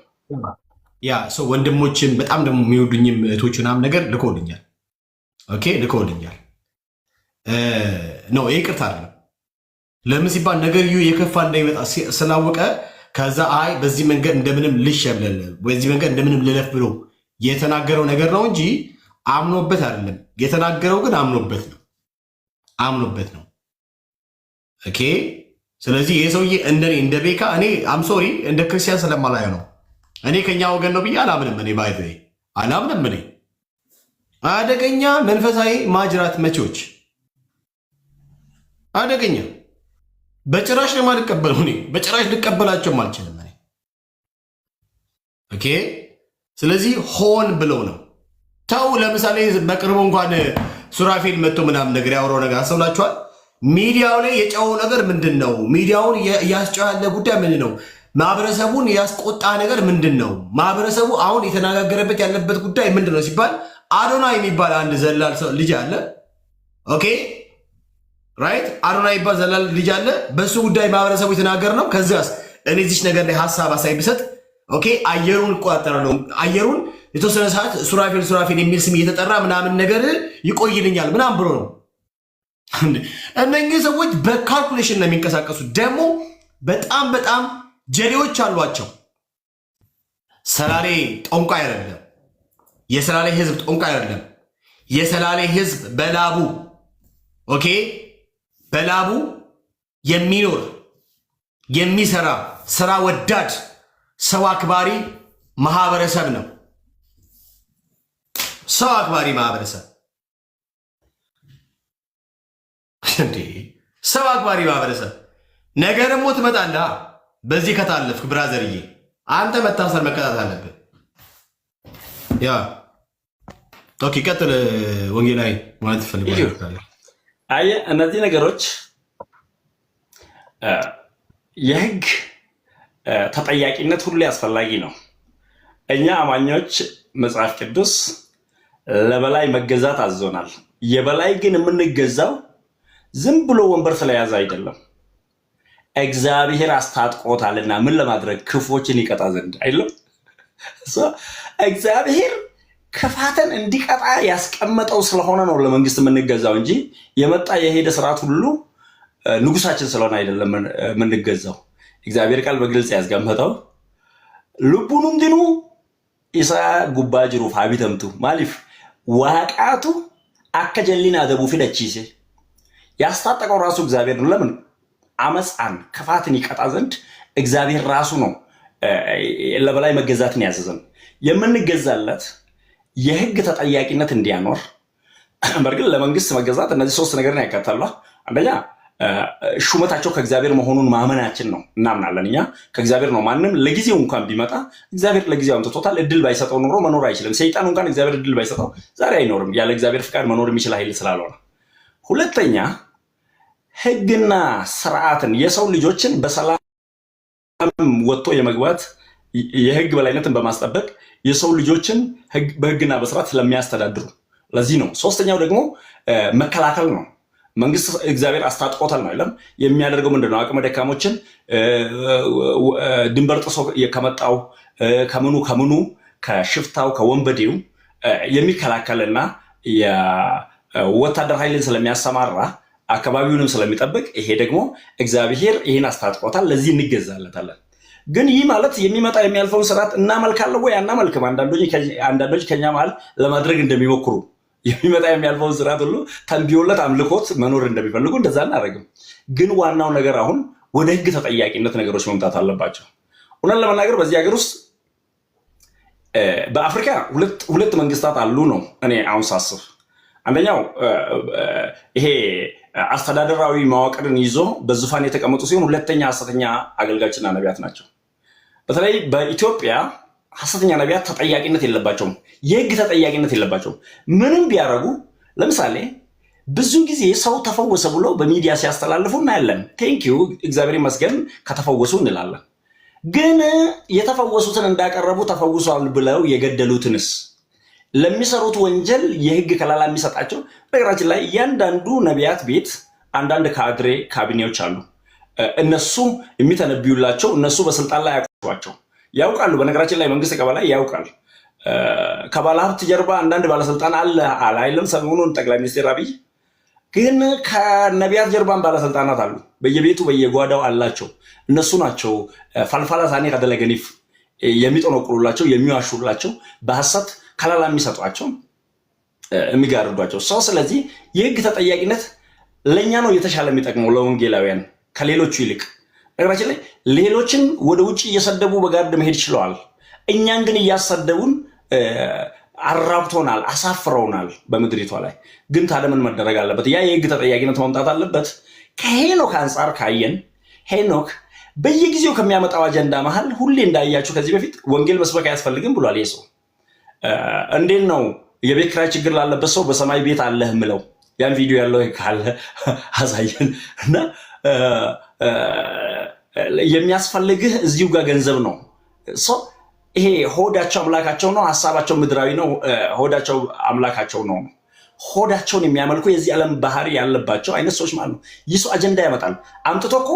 ያ ሰው ወንድሞችም በጣም ደግሞ የሚወዱኝም እህቶች ምናምን ነገር ልኮልኛል። ኦኬ ልኮልኛል ነው ይቅርታ አይደለም። ለምን ሲባል ነገርዩ የከፋ እንዳይመጣ ስላወቀ ከዛ አይ በዚህ መንገድ እንደምንም ልሸብለል በዚህ መንገድ እንደምንም ልለፍ ብሎ የተናገረው ነገር ነው እንጂ አምኖበት አይደለም። የተናገረው ግን አምኖበት ነው። ኦኬ ስለዚህ ይሄ ሰውዬ እንደኔ እንደ ቤካ እኔ አምሶሪ እንደ ክርስቲያን ስለማላየው ነው። እኔ ከኛ ወገን ነው ብዬ አላምንም። እኔ ባይዘ አላምንም። እኔ አደገኛ መንፈሳዊ ማጅራት መቼዎች አደገኛ በጭራሽ ነው የማልቀበለው። እኔ በጭራሽ ልቀበላቸውም አልችልም። እኔ ኦኬ ስለዚህ ሆን ብለው ነው ተው። ለምሳሌ በቅርቡ እንኳን ሱራፌል መጥቶ ምናምን ነገር ያወራው ነገር አሰብላችኋል። ሚዲያው ላይ የጨው ነገር ምንድን ነው? ሚዲያውን ያስጨው ያለ ጉዳይ ምንድን ነው? ማህበረሰቡን ያስቆጣ ነገር ምንድን ነው? ማህበረሰቡ አሁን የተነጋገረበት ያለበት ጉዳይ ምንድን ነው ሲባል አዶና የሚባል አንድ ዘላል ሰው ልጅ አለ። ኦኬ ራይት አዶና የሚባል ዘላል ልጅ አለ። በሱ ጉዳይ ማህበረሰቡ የተናገረ ነው። ከዚያስ እኔ እዚች ነገር ላይ ሀሳብ አሳይ ብሰጥ ኦኬ አየሩን እቆጣጠራለሁ። አየሩን የተወሰነ ሰዓት ሱራፌል የሚል ስም እየተጠራ ምናምን ነገር ይቆይልኛል ምናምን ብሎ ነው። እነኚህ ሰዎች በካልኩሌሽን ነው የሚንቀሳቀሱት። ደግሞ በጣም ጀሌዎች አሏቸው። ሰላሌ ጠንቋይ አይደለም። የሰላሌ ህዝብ ጠንቋይ አይደለም። የሰላሌ ህዝብ በላቡ ኦኬ በላቡ የሚኖር የሚሰራ ስራ ወዳድ ሰው አክባሪ ማህበረሰብ ነው። ሰው አክባሪ ማህበረሰብ እንዴ! ሰው አክባሪ ማህበረሰብ። ነገ ደግሞ ትመጣለህ። በዚህ ከታለፍክ ብራዘርዬ አንተ መታሰር መቀጣት አለብህ። ያ ኦኬ ቀጥል። ወንጌላዊ ማለት ትፈልጋለህ? አየህ እነዚህ ነገሮች የህግ ተጠያቂነት ሁሉ አስፈላጊ ነው። እኛ አማኞች መጽሐፍ ቅዱስ ለበላይ መገዛት አዞናል። የበላይ ግን የምንገዛው ዝም ብሎ ወንበር ስለያዘ አይደለም። እግዚአብሔር አስታጥቆታልና ምን ለማድረግ ክፎችን ይቀጣ ዘንድ አይደለም። እግዚአብሔር ክፋትን እንዲቀጣ ያስቀመጠው ስለሆነ ነው ለመንግስት የምንገዛው እንጂ የመጣ የሄደ ስርዓት ሁሉ ንጉሳችን ስለሆነ አይደለም የምንገዛው። እግዚአብሔር ቃል በግልጽ ያስቀመጠው ልቡንም ድኑ isa gubbaa jiruuf haa bitamtu. Maaliif waaqaatu akka jalliin adabu fidachiise ያስታጠቀው ራሱ እግዚአብሔር ነው። ለምን አመፃን ክፋትን ይቀጣ ዘንድ እግዚአብሔር ራሱ ነው ለበላይ መገዛትን ያዘዘን። የምንገዛለት የህግ ተጠያቂነት እንዲያኖር በርግጥ ለመንግስት መገዛት እነዚህ ሶስት ነገርን ያካትታሉ። አንደኛ ሹመታቸው ከእግዚአብሔር መሆኑን ማመናችን ነው። እናምናለን እኛ ከእግዚአብሔር ነው። ማንም ለጊዜው እንኳን ቢመጣ እግዚአብሔር ለጊዜው አምጥቶታል። እድል ባይሰጠው ኖሮ መኖር አይችልም። ሰይጣን እንኳን እግዚአብሔር እድል ባይሰጠው ዛሬ አይኖርም፣ ያለ እግዚአብሔር ፍቃድ መኖር የሚችል ኃይል ስላልሆነ። ሁለተኛ ህግና ስርዓትን የሰው ልጆችን በሰላም ወጥቶ የመግባት የህግ በላይነትን በማስጠበቅ የሰው ልጆችን በህግና በስርዓት ስለሚያስተዳድሩ ለዚህ ነው። ሶስተኛው ደግሞ መከላከል ነው። መንግስት እግዚአብሔር አስታጥቆታል ነው አይደለም? የሚያደርገው ምንድነው? አቅመ ደካሞችን ድንበር ጥሶ ከመጣው ከምኑ ከሽፍታው ከወንበዴው የሚከላከልና የወታደር ኃይልን ስለሚያሰማራ አካባቢውንም ስለሚጠብቅ ይሄ ደግሞ እግዚአብሔር ይሄን አስታጥቆታል። ለዚህ እንገዛለታለን። ግን ይህ ማለት የሚመጣ የሚያልፈውን ስርዓት እናመልካለን ወይ አናመልክም? አንዳንዶች ከኛ መሀል ለማድረግ እንደሚሞክሩ የሚመጣ የሚያልፈውን ስርዓት ሁሉ ተንቢዮለት አምልኮት መኖር እንደሚፈልጉ እንደዛ እናደርግም። ግን ዋናው ነገር አሁን ወደ ህግ ተጠያቂነት ነገሮች መምጣት አለባቸው። እውነት ለመናገር በዚህ ሀገር ውስጥ በአፍሪካ ሁለት መንግስታት አሉ ነው እኔ አሁን ሳስብ። አንደኛው ይሄ አስተዳደራዊ መዋቅርን ይዞ በዙፋን የተቀመጡ ሲሆን፣ ሁለተኛ ሐሰተኛ አገልጋዮችና ነቢያት ናቸው። በተለይ በኢትዮጵያ ሐሰተኛ ነቢያት ተጠያቂነት የለባቸውም፣ የህግ ተጠያቂነት የለባቸውም። ምንም ቢያደርጉ ለምሳሌ ብዙ ጊዜ ሰው ተፈወሰ ብሎ በሚዲያ ሲያስተላልፉ እናያለን። ቴንኪዩ እግዚአብሔር ይመስገን ከተፈወሱ እንላለን። ግን የተፈወሱትን እንዳቀረቡ ተፈውሷል ብለው የገደሉትንስ ለሚሰሩት ወንጀል የህግ ከለላ የሚሰጣቸው? ነገራችን ላይ እያንዳንዱ ነቢያት ቤት አንዳንድ ካድሬ ካቢኔዎች አሉ። እነሱ የሚተነብዩላቸው እነሱ በስልጣን ላይ ያውቃሉ። በነገራችን ላይ መንግስት ከበላይ ያውቃል። ከባለሀብት ጀርባ አንዳንድ ባለስልጣን አለ አይልም? ሰሞኑን ጠቅላይ ሚኒስትር አብይ ግን ከነቢያት ጀርባን ባለስልጣናት አሉ። በየቤቱ በየጓዳው አላቸው። እነሱ ናቸው ፈልፈላ ሳኔ ከደለገኒፍ የሚጠነቁሉላቸው፣ የሚዋሹላቸው፣ በሐሰት ከለላ የሚሰጧቸው፣ የሚጋርዷቸው ሰው። ስለዚህ የህግ ተጠያቂነት ለእኛ ነው የተሻለ የሚጠቅመው ለወንጌላውያን ከሌሎቹ ይልቅ። ነገራችን ላይ ሌሎችን ወደ ውጭ እየሰደቡ በጋርድ መሄድ ችለዋል። እኛን ግን እያሰደቡን አራብቶናል፣ አሳፍረውናል በምድሪቷ ላይ። ግን ታዲያ ምን መደረግ አለበት? ያ የህግ ተጠያቂነት መምጣት አለበት። ከሄኖክ አንጻር ካየን ሄኖክ በየጊዜው ከሚያመጣው አጀንዳ መሀል ሁሌ እንዳያችሁ ከዚህ በፊት ወንጌል መስበክ አያስፈልግም ብሏል። ይህ ሰው እንዴት ነው የቤት ኪራይ ችግር ላለበት ሰው በሰማይ ቤት አለህ ምለው? ያን ቪዲዮ ያለው ካለ አሳየን እና የሚያስፈልግህ እዚሁ ጋር ገንዘብ ነው። ይሄ ሆዳቸው አምላካቸው ነው፣ ሀሳባቸው ምድራዊ ነው፣ ሆዳቸው አምላካቸው ነው። ሆዳቸውን የሚያመልኩ የዚህ ዓለም ባህሪ ያለባቸው አይነት ሰዎች ማለት ነው። ይህ ሰው አጀንዳ ያመጣል። አምጥቶ እኮ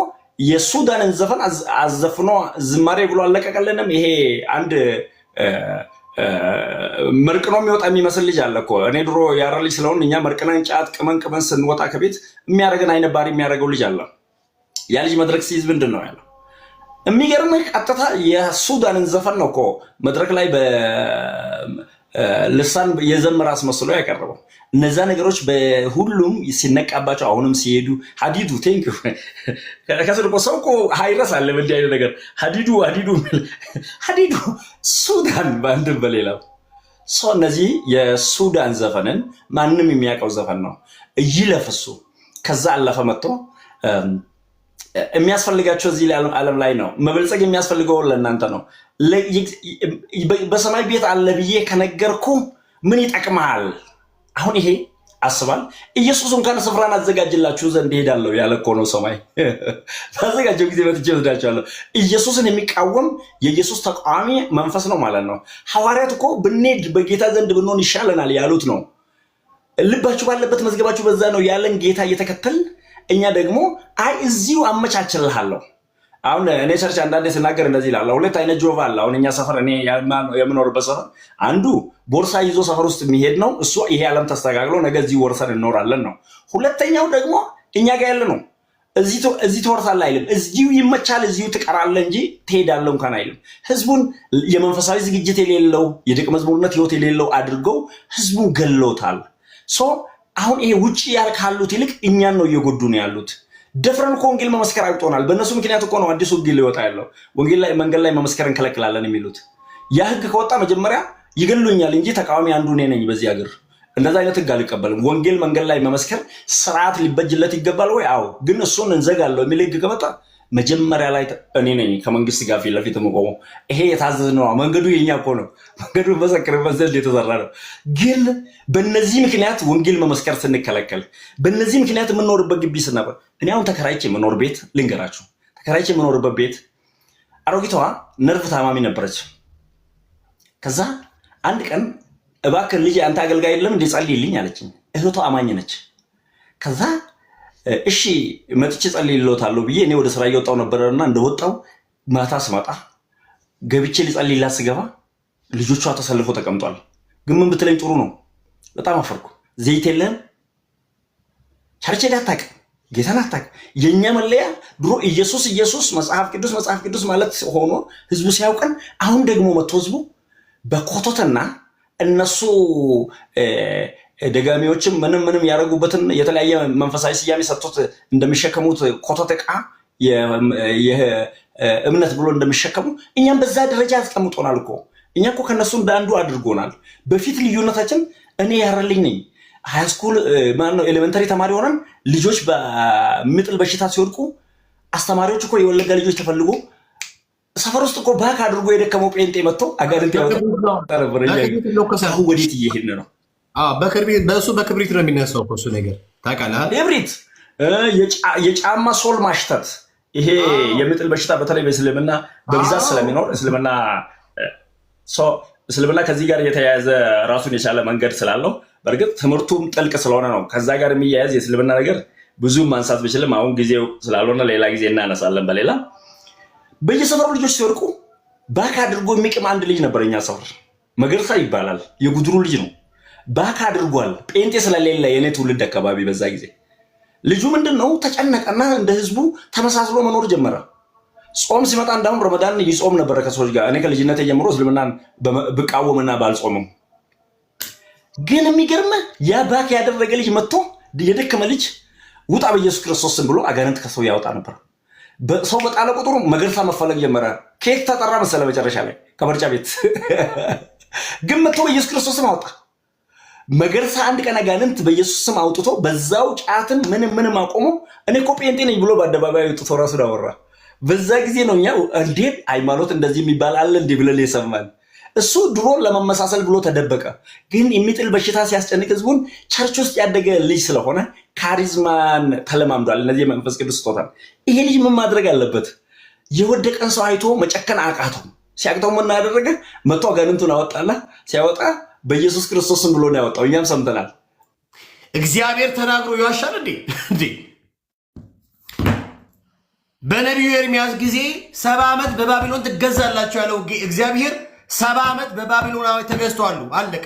የሱዳንን ዘፈን አዘፍኖ ዝማሬ ብሎ አለቀቀልንም። ይሄ አንድ መርቅኖ የሚወጣ የሚመስል ልጅ አለ እኮ። እኔ ድሮ ያረ ልጅ ስለሆን እኛ መርቅነን ጫት ቅመን ስንወጣ ከቤት የሚያደርገን አይነት ባህሪ የሚያደርገው ልጅ አለ። ያ ልጅ መድረክ ሲይዝ ምንድን ነው ያለው? የሚገርምህ ቀጥታ የሱዳንን ዘፈን ነው እኮ መድረክ ላይ በልሳን የዘመረ አስመስሎ ያቀረበው። እነዛ ነገሮች በሁሉም ሲነቃባቸው አሁንም ሲሄዱ ሀዲዱ ቴንክ ከስር ሰው እኮ ሀይረስ አለ እንዲህ አይነት ነገር ሀዲዱ ሱዳን በአንድም በሌላው ሰው። እነዚህ የሱዳን ዘፈንን ማንም የሚያውቀው ዘፈን ነው። ይለፍሱ ከዛ አለፈ መጥቶ የሚያስፈልጋቸው እዚህ ዓለም ላይ ነው። መበልጸግ የሚያስፈልገው ለእናንተ ነው። በሰማይ ቤት አለ ብዬ ከነገርኩ ምን ይጠቅመሃል? አሁን ይሄ አስባል ኢየሱስ እንኳን ስፍራን አዘጋጅላችሁ ዘንድ እሄዳለሁ ያለ እኮ ነው። ሰማይ ባዘጋጀው ጊዜ መጥቼ ወስዳችኋለሁ። ኢየሱስን የሚቃወም የኢየሱስ ተቃዋሚ መንፈስ ነው ማለት ነው። ሐዋርያት እኮ ብንሄድ በጌታ ዘንድ ብንሆን ይሻለናል ያሉት ነው። ልባችሁ ባለበት መዝገባችሁ በዛ ነው ያለን ጌታ እየተከተልን እኛ ደግሞ አይ እዚሁ አመቻችልሃለሁ። አሁን እኔ ቸርች አንዳንዴ ስናገር እንደዚህ ይላል። ሁለት አይነት ጆቫ አለ። አሁን እኛ ሰፈር እኔ የምኖርበት ሰፈር አንዱ ቦርሳ ይዞ ሰፈር ውስጥ የሚሄድ ነው። እሱ ይሄ ዓለም ተስተካክሎ ነገ እዚሁ ወርሰን እንኖራለን ነው። ሁለተኛው ደግሞ እኛ ጋር ያለ ነው። እዚህ ትወርሳለህ አይልም። እዚሁ ይመቻል እዚሁ ትቀራለህ እንጂ ትሄዳለህ እንኳን አይልም። ህዝቡን የመንፈሳዊ ዝግጅት የሌለው የደቀ መዝሙርነት ህይወት የሌለው አድርገው ህዝቡን ገለውታል። አሁን ይሄ ውጪ ካሉት ይልቅ እኛን ነው እየጎዱ ነው ያሉት። ደፍረን እኮ ወንጌል መመስከር አቅቶናል። በእነሱ ምክንያት እኮ ነው አዲስ ወንጌል ሊወጣ ያለው። ወንጌል ላይ መንገድ ላይ መመስከር እንከለክላለን የሚሉት ያ ህግ ከወጣ መጀመሪያ ይገሉኛል እንጂ ተቃዋሚ አንዱ እኔ ነኝ በዚህ ሀገር። እንደዛ አይነት ህግ አልቀበልም። ወንጌል መንገድ ላይ መመስከር ስርዓት ሊበጅለት ይገባል ወይ? አዎ። ግን እሱን እንዘጋለው የሚል ህግ ከመጣ መጀመሪያ ላይ እኔ ነኝ ከመንግስት ጋር ፊት ለፊት የምቆመው። ይሄ የታዘዝ ነው። መንገዱ የኛ እኮ ነው። መንገዱ መሰክርበት ዘንድ የተሰራ ነው። ግን በእነዚህ ምክንያት ወንጌል መመስከር ስንከለከል፣ በእነዚህ ምክንያት የምንኖርበት ግቢ ስናበር፣ እኔ አሁን ተከራይቼ የምኖር ቤት ልንገራችሁ። ተከራይቼ የምኖርበት ቤት አሮጊቷ ነርቭ ታማሚ ነበረች። ከዛ አንድ ቀን እባክህ ልጅ አንተ አገልጋይ የለም እንደ ጸልይልኝ አለችኝ። እህቷ አማኝ ነች። ከዛ እሺ መጥቼ ጸልይልዎታለሁ ብዬ እኔ ወደ ስራ እየወጣሁ ነበርና እንደወጣሁ ማታ ስመጣ ገብቼ ሊጸልይላት ስገባ ልጆቿ ተሰልፈው ተቀምጧል። ግን ምን ብትለኝ ጥሩ ነው። በጣም አፈርኩ። ዘይት የለም ቸርች ሄደህ አታውቅም፣ ጌታን አታውቅም። የኛ መለያ ድሮ ኢየሱስ መጽሐፍ ቅዱስ ማለት ሆኖ ህዝቡ ሲያውቀን፣ አሁን ደግሞ መጥቶ ህዝቡ በኮቶትና እነሱ ደጋሚዎችም ምንም ያደረጉበትን የተለያየ መንፈሳዊ ስያሜ ሰጥቶት እንደሚሸከሙት ኮቶት ዕቃ እምነት ብሎ እንደሚሸከሙ እኛም በዛ ደረጃ ያስቀምጦናል እኮ። እኛ እኮ ከነሱ እንዳንዱ አድርጎናል። በፊት ልዩነታችን እኔ ያረልኝ ነኝ ሃይስኩል ማነው ኤሌመንተሪ ተማሪ ሆነን ልጆች በምጥል በሽታ ሲወድቁ አስተማሪዎች እኮ የወለጋ ልጆች ተፈልጎ ሰፈር ውስጥ እኮ ባክ አድርጎ የደከመው ጴንጤ መጥቶ አጋንንት ያወጣ። ወዴት እየሄድን ነው? በእሱ በክብሪት ነው የሚነሳው እሱ ነገር ታውቃለህ። ክብሪት፣ የጫማ ሶል ማሽተት፣ ይሄ የምጥል በሽታ በተለይ በእስልምና በብዛት ስለሚኖር እስልምና ከዚህ ጋር የተያያዘ ራሱን የቻለ መንገድ ስላለው በእርግጥ ትምህርቱም ጥልቅ ስለሆነ ነው ከዛ ጋር የሚያያዝ የእስልምና ነገር ብዙም ማንሳት ብችልም አሁን ጊዜው ስላልሆነ ሌላ ጊዜ እናነሳለን። በሌላ በየሰፈሩ ልጆች ሲወድቁ ባክ አድርጎ የሚቅም አንድ ልጅ ነበር። እኛ ሰፈር መገርሳ ይባላል። የጉድሩ ልጅ ነው። ባክ አድርጓል። ጴንጤ ስለሌለ የኔ ትውልድ አካባቢ በዛ ጊዜ ልጁ ምንድነው ተጨነቀና እንደ ህዝቡ ተመሳስሎ መኖር ጀመረ። ጾም ሲመጣ እንዳውም ረመዳን ይጾም ነበረ ከሰዎች ጋር። እኔ ከልጅነቴ ጀምሮ እስልምናን ብቃወምና ባልጾምም ግን የሚገርምህ ያ ባክ ያደረገ ልጅ መጥቶ የደከመ ልጅ ውጣ በኢየሱስ ክርስቶስ ስም ብሎ አጋንንት ከሰው ያወጣ ነበር። ሰው በጣለ ቁጥሩ መገርሳ መፈለግ ጀመረ። ኬክ ተጠራ መሰለ መጨረሻ ላይ ከመርጫ ቤት ግን መጥቶ በኢየሱስ ክርስቶስ ስም አወጣ። መገርሳ አንድ ቀን አጋንንት በኢየሱስ ስም አውጥቶ በዛው ጫትን ምንም አቆሞ እኔ እኮ ጴንጤ ነኝ ብሎ በአደባባይ አውጥቶ ራሱን አወራ። በዛ ጊዜ ነው እኛ እንዴ ሃይማኖት እንደዚህ የሚባል አለ እንዴ ብለን የሰማን። እሱ ድሮ ለመመሳሰል ብሎ ተደበቀ። ግን የሚጥል በሽታ ሲያስጨንቅ ህዝቡን ቸርች ውስጥ ያደገ ልጅ ስለሆነ ካሪዝማን ተለማምዷል። እነዚህ የመንፈስ ቅዱስ ስጦታል። ይሄ ልጅ ምን ማድረግ አለበት? የወደቀን ሰው አይቶ መጨከን አቃተው። ሲያቅተው ምን አደረገ? መጥቶ አጋንንቱን አወጣና ሲያወጣ በኢየሱስ ክርስቶስም ብሎ ነው ያወጣው። እኛም ሰምተናል። እግዚአብሔር ተናግሮ ይዋሻል እንዴ? በነቢዩ ኤርሚያስ ጊዜ 70 ዓመት በባቢሎን ትገዛላችሁ ያለው እግዚአብሔር 70 ዓመት በባቢሎናዊ ተገዝተዋል። አለቀ።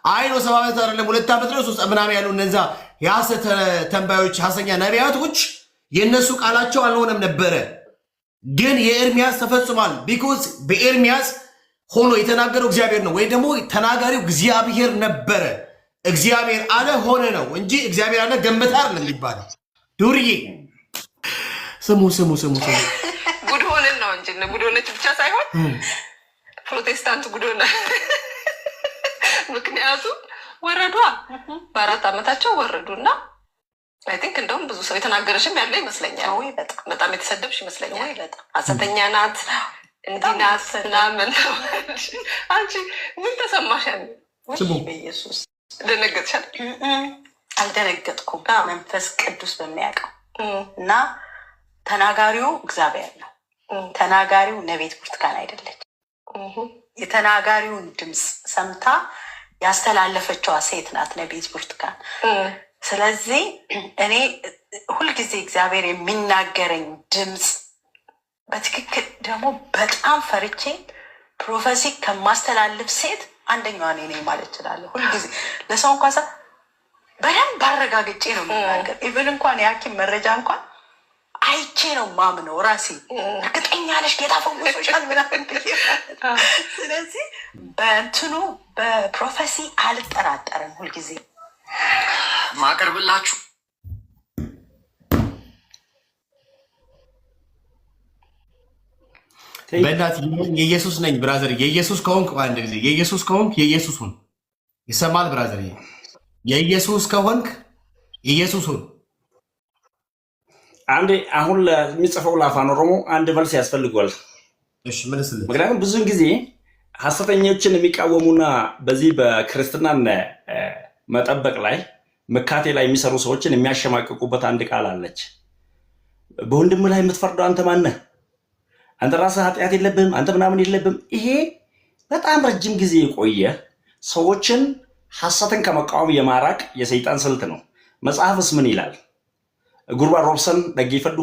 አይ ነው 70 ዓመት አይደለም 2 ዓመት ነው 3 ምናምን ያሉ እነዛ የሐሰት ተንባዮች ሐሰተኛ ነቢያቶች የነሱ ቃላቸው አልሆነም ነበረ። ግን የኤርሚያስ ተፈጽሟል። ቢኮዝ በኤርሚያስ ሆኖ የተናገረው እግዚአብሔር ነው፣ ወይ ደግሞ ተናጋሪው እግዚአብሔር ነበረ። እግዚአብሔር አለ ሆነ ነው እንጂ እግዚአብሔር አለ ገመታ አይደለም የሚባለው። ዱርዬ ስሙ ጉድ ሆነን ነው እንጂ ጉድ ሆነች ብቻ ሳይሆን ፕሮቴስታንት ጉድ ሆነ። ምክንያቱም ወረዷ በ4 ዓመታቸው ወረዱና አይ ቲንክ እንደውም ብዙ ሰው የተናገረሽም ያለ ይመስለኛል። በጣም የተሰደብሽ ይመስለኛል። ሐሰተኛ ናት እንዲናት ምናምን። አንቺ ምን ተሰማሽ? በኢየሱስ ደነገጥሻል? አልደነገጥኩም። መንፈስ ቅዱስ በሚያውቀው እና ተናጋሪው እግዚአብሔር ነው። ተናጋሪው ነቤት ብርቱካን አይደለች። የተናጋሪውን ድምፅ ሰምታ ያስተላለፈችዋ ሴት ናት ነቤት ብርቱካን። ስለዚህ እኔ ሁልጊዜ እግዚአብሔር የሚናገረኝ ድምፅ በትክክል ደግሞ በጣም ፈርቼ ፕሮፌሲ ከማስተላልፍ ሴት አንደኛዋ እኔ ነኝ ማለት እችላለሁ። ሁልጊዜ ለሰው እንኳን በደንብ አረጋግጬ ነው የምናገር። ኢቨን እንኳን የሐኪም መረጃ እንኳን አይቼ ነው ማምነው ራሴ እርግጠኛ ነሽ ጌታ ፈውሶሻል ምናምን ብዬ። ስለዚህ በእንትኑ በፕሮፌሲ አልጠራጠርም። ሁልጊዜ ማቀርብላችሁ በእናት የኢየሱስ ነኝ ብራዘር። የኢየሱስ ከሆንክ አንድ ጊዜ የኢየሱስ ከሆንክ የኢየሱስን ይሰማል ብራዘር። የኢየሱስ ከሆንክ ኢየሱስን አንዴ አሁን ለሚጽፈው ለአፋን ኦሮሞ አንድ መልስ ያስፈልገዋል። እሺ መልስልኝ። ምክንያቱም ብዙውን ጊዜ ሐሰተኞችን የሚቃወሙና በዚህ በክርስትናን መጠበቅ ላይ መካቴ ላይ የሚሰሩ ሰዎችን የሚያሸማቅቁበት አንድ ቃል አለች። በወንድም ላይ የምትፈርደው አንተ ማነህ? አንተ ራስህ ኃጢአት የለብህም፣ አንተ ምናምን የለብህም። ይሄ በጣም ረጅም ጊዜ የቆየ ሰዎችን ሐሰትን ከመቃወም የማራቅ የሰይጣን ስልት ነው። መጽሐፍስ ምን ይላል? ጉርባ ሮብሰን ደጌፈዱ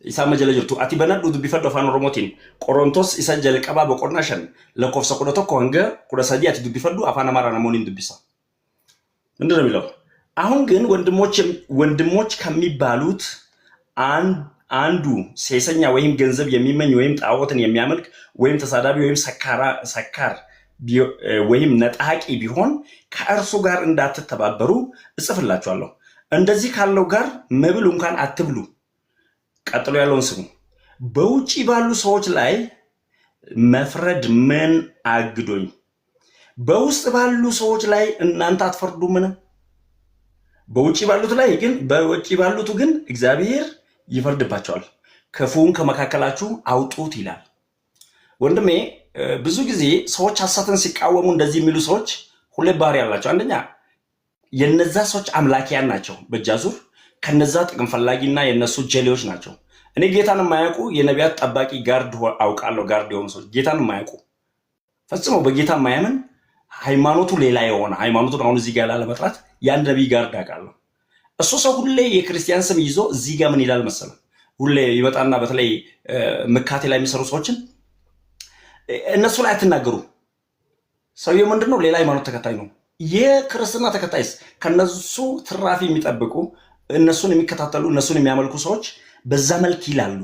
ኢሳ መጀለ ጅርቱ አቲ በነዱ ዱቢፈዱ አፋን ኦሮሞቲን ቆሮንቶስ ኢሳ ጀልቀባ በቆርናሸን ለኮፍሰ ቁደቶ ኮንገ ቁደሰዲ አቲ ዱቢፈዱ አፋን አማራ ነሞኒን ዱቢሳ ምንድን ነው የሚለው? አሁን ግን ወንድሞች ከሚባሉት አንዱ ሴሰኛ ወይም ገንዘብ የሚመኝ ወይም ጣዖትን የሚያመልክ ወይም ተሳዳቢ ወይም ሰካር ወይም ነጣቂ ቢሆን ከእርሱ ጋር እንዳትተባበሩ እጽፍላችኋለሁ። እንደዚህ ካለው ጋር መብል እንኳን አትብሉ። ቀጥሎ ያለውን ስሙ። በውጪ ባሉ ሰዎች ላይ መፍረድ ምን አግዶኝ? በውስጥ ባሉ ሰዎች ላይ እናንተ አትፈርዱምን? በውጪ ባሉት ግን እግዚአብሔር ይፈርድባቸዋል። ክፉን ከመካከላችሁ አውጡት ይላል። ወንድሜ ብዙ ጊዜ ሰዎች ሐሰትን ሲቃወሙ እንደዚህ የሚሉ ሰዎች ሁለት ባህሪ ያላቸው፣ አንደኛ የነዛ ሰዎች አምላኪያን ናቸው፣ በእጃዙር ከነዛ ጥቅም ፈላጊና የነሱ ጀሌዎች ናቸው። እኔ ጌታን የማያውቁ የነቢያት ጠባቂ ጋርድ አውቃለሁ። ጋርድ የሆኑ ሰዎች ጌታን የማያውቁ ፈጽሞ በጌታ የማያምን ሃይማኖቱ ሌላ የሆነ ሃይማኖቱን አሁን እዚህ ጋር ላለመጥራት የአንድ ነቢይ ጋርድ አውቃለሁ። እሱ ሰው ሁሌ የክርስቲያን ስም ይዞ እዚህ ጋር ምን ይላል መሰለህ? ሁሌ ይመጣና በተለይ መካቴ ላይ የሚሰሩ ሰዎችን እነሱ ላይ አትናገሩ። ሰውየው ምንድነው? ሌላ ሃይማኖት ተከታይ ነው። የክርስትና ተከታይስ ከነሱ ትራፊ የሚጠብቁ እነሱን የሚከታተሉ እነሱን የሚያመልኩ ሰዎች በዛ መልክ ይላሉ።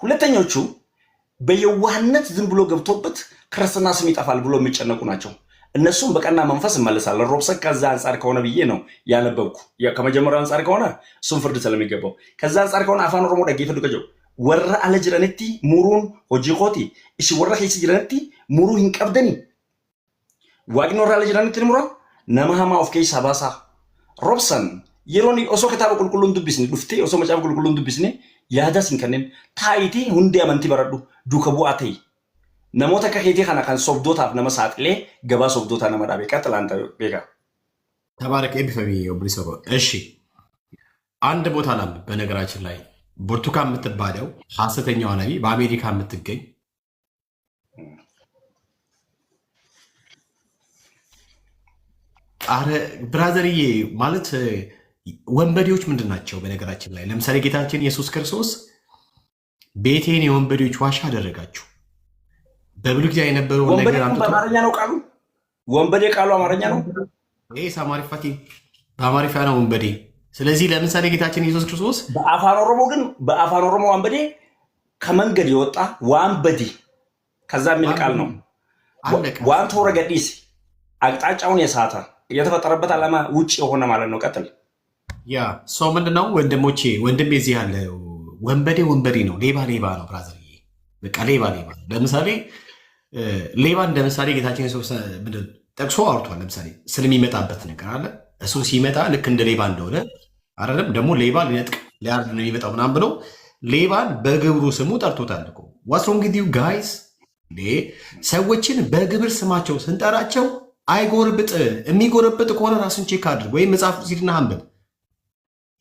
ሁለተኞቹ በየዋህነት ዝም ብሎ ገብቶበት ክርስትና ስም ይጠፋል ብሎ የሚጨነቁ ናቸው። እነሱም በቀና መንፈስ እመልሳለሁ። ሮብሰን ከዛ አንጻር ከሆነ ብዬ ነው ያነበብኩ። ከመጀመሪያው አንጻር ከሆነ እሱም ፍርድ ስለሚገባው፣ ከዛ አንጻር ከሆነ አፋን ኦሮሞ ደጌ ፍዱ ቀጀው ወራ አለ ጅረንቲ ሙሩን ሆጂኮቲ እሺ ወራ ኬሲ ጅረንቲ ሙሩ ሂንቀብደኒ ዋቅኖ ወራ አለ ጅረንቲ ሙራ ነማሃማ ኦፍ ኬሳ ባሳ ሮብሰን የሮኒ ኦሶ ከታበ ቁልቁሉን ዱቢስኒ ዱፍቴ ኦሶ መጫብ ቁልቁሉን ዱቢስኒ ያዳስን ከነን ታይቲ ሁንዲ አመንቲ በረዱ ዱከቡ አተይ ነሞተ ከኬቴ ከና ካን ሶብዶታፍ ነመሳጥሌ ገባ ሶብዶታ ነመዳቤ ቀጥል አንተ ቤጋ ተባረክ ኤቢፈሚ ኦብሪሶ። እሺ አንድ ቦታ ላም በነገራችን ላይ ብርቱካን የምትባለው ሐሰተኛዋ ነቢ በአሜሪካ የምትገኝ አረ ብራዘርዬ ማለት ወንበዴዎች ምንድን ናቸው? በነገራችን ላይ ለምሳሌ ጌታችን ኢየሱስ ክርስቶስ ቤቴን የወንበዴዎች ዋሻ አደረጋችሁ። በብሉይ ጊዜ የነበረውን ነገር አማርኛ ነው ቃሉ። ወንበዴ ቃሉ አማርኛ ነው። ይሄ ሳማሪፋቲ በአማሪፋ ነው ወንበዴ። ስለዚህ ለምሳሌ ጌታችን ኢየሱስ ክርስቶስ በአፋን ኦሮሞ ወንበዴ ከመንገድ የወጣ ዋንበዴ ከዛ የሚል ቃል ነው። ዋንቶ ረገዲስ አቅጣጫውን የሳተ የተፈጠረበት ዓላማ ውጭ የሆነ ማለት ነው። ቀጥል። ያ ሰው ምንድነው? ወንድሜ እዚህ ያለ ወንበዴ ነው። ሌባ ነው ብራዘር። በቃ ሌባ ለምሳሌ ሌባ እንደ ምሳሌ ጌታችን ኢየሱስ ጠቅሶ አውርቷል። ለምሳሌ ስለሚመጣበት ነገር አለ። እሱ ሲመጣ ልክ እንደ ሌባ እንደሆነ አይደለም ደግሞ ሌባ ሊነጥቅ ሊያርድ ነው የሚመጣው ምናምን ብሎ ሌባን በግብሩ ስሙ ጠርቶታል እኮ። ዋትስ ሮንግ ዊዝ ዩ ጋይስ? ሰዎችን በግብር ስማቸው ስንጠራቸው አይጎርብጥ። የሚጎረብጥ ከሆነ ራሱን ቼክ አድርግ፣ ወይም መጽሐፍ ሲድና አንብብ።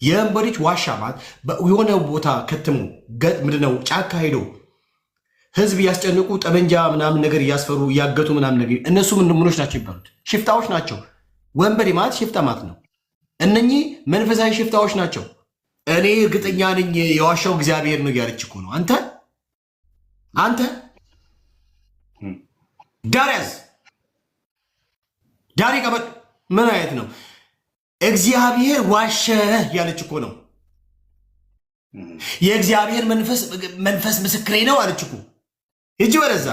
የወንበዴዎች ዋሻ ማለት የሆነ ቦታ ከትሙ ምንድነው ጫካ ሄዶ ህዝብ እያስጨንቁ ጠመንጃ ምናምን ነገር እያስፈሩ እያገቱ ምናምን ነገር እነሱ ምኖች ናቸው ይባሉት? ሽፍታዎች ናቸው። ወንበዴ ማለት ሽፍታ ማለት ነው። እነኚህ መንፈሳዊ ሽፍታዎች ናቸው። እኔ እርግጠኛ ነኝ የዋሻው እግዚአብሔር ነው እያለች እኮ ነው። አንተ ዳሪ ቀበጥ ምን አይነት ነው? እግዚአብሔር ዋሸ ያለች እኮ ነው። የእግዚአብሔር መንፈስ ምስክሬ ነው አለች እኮ። ሂጂ ወደዛ።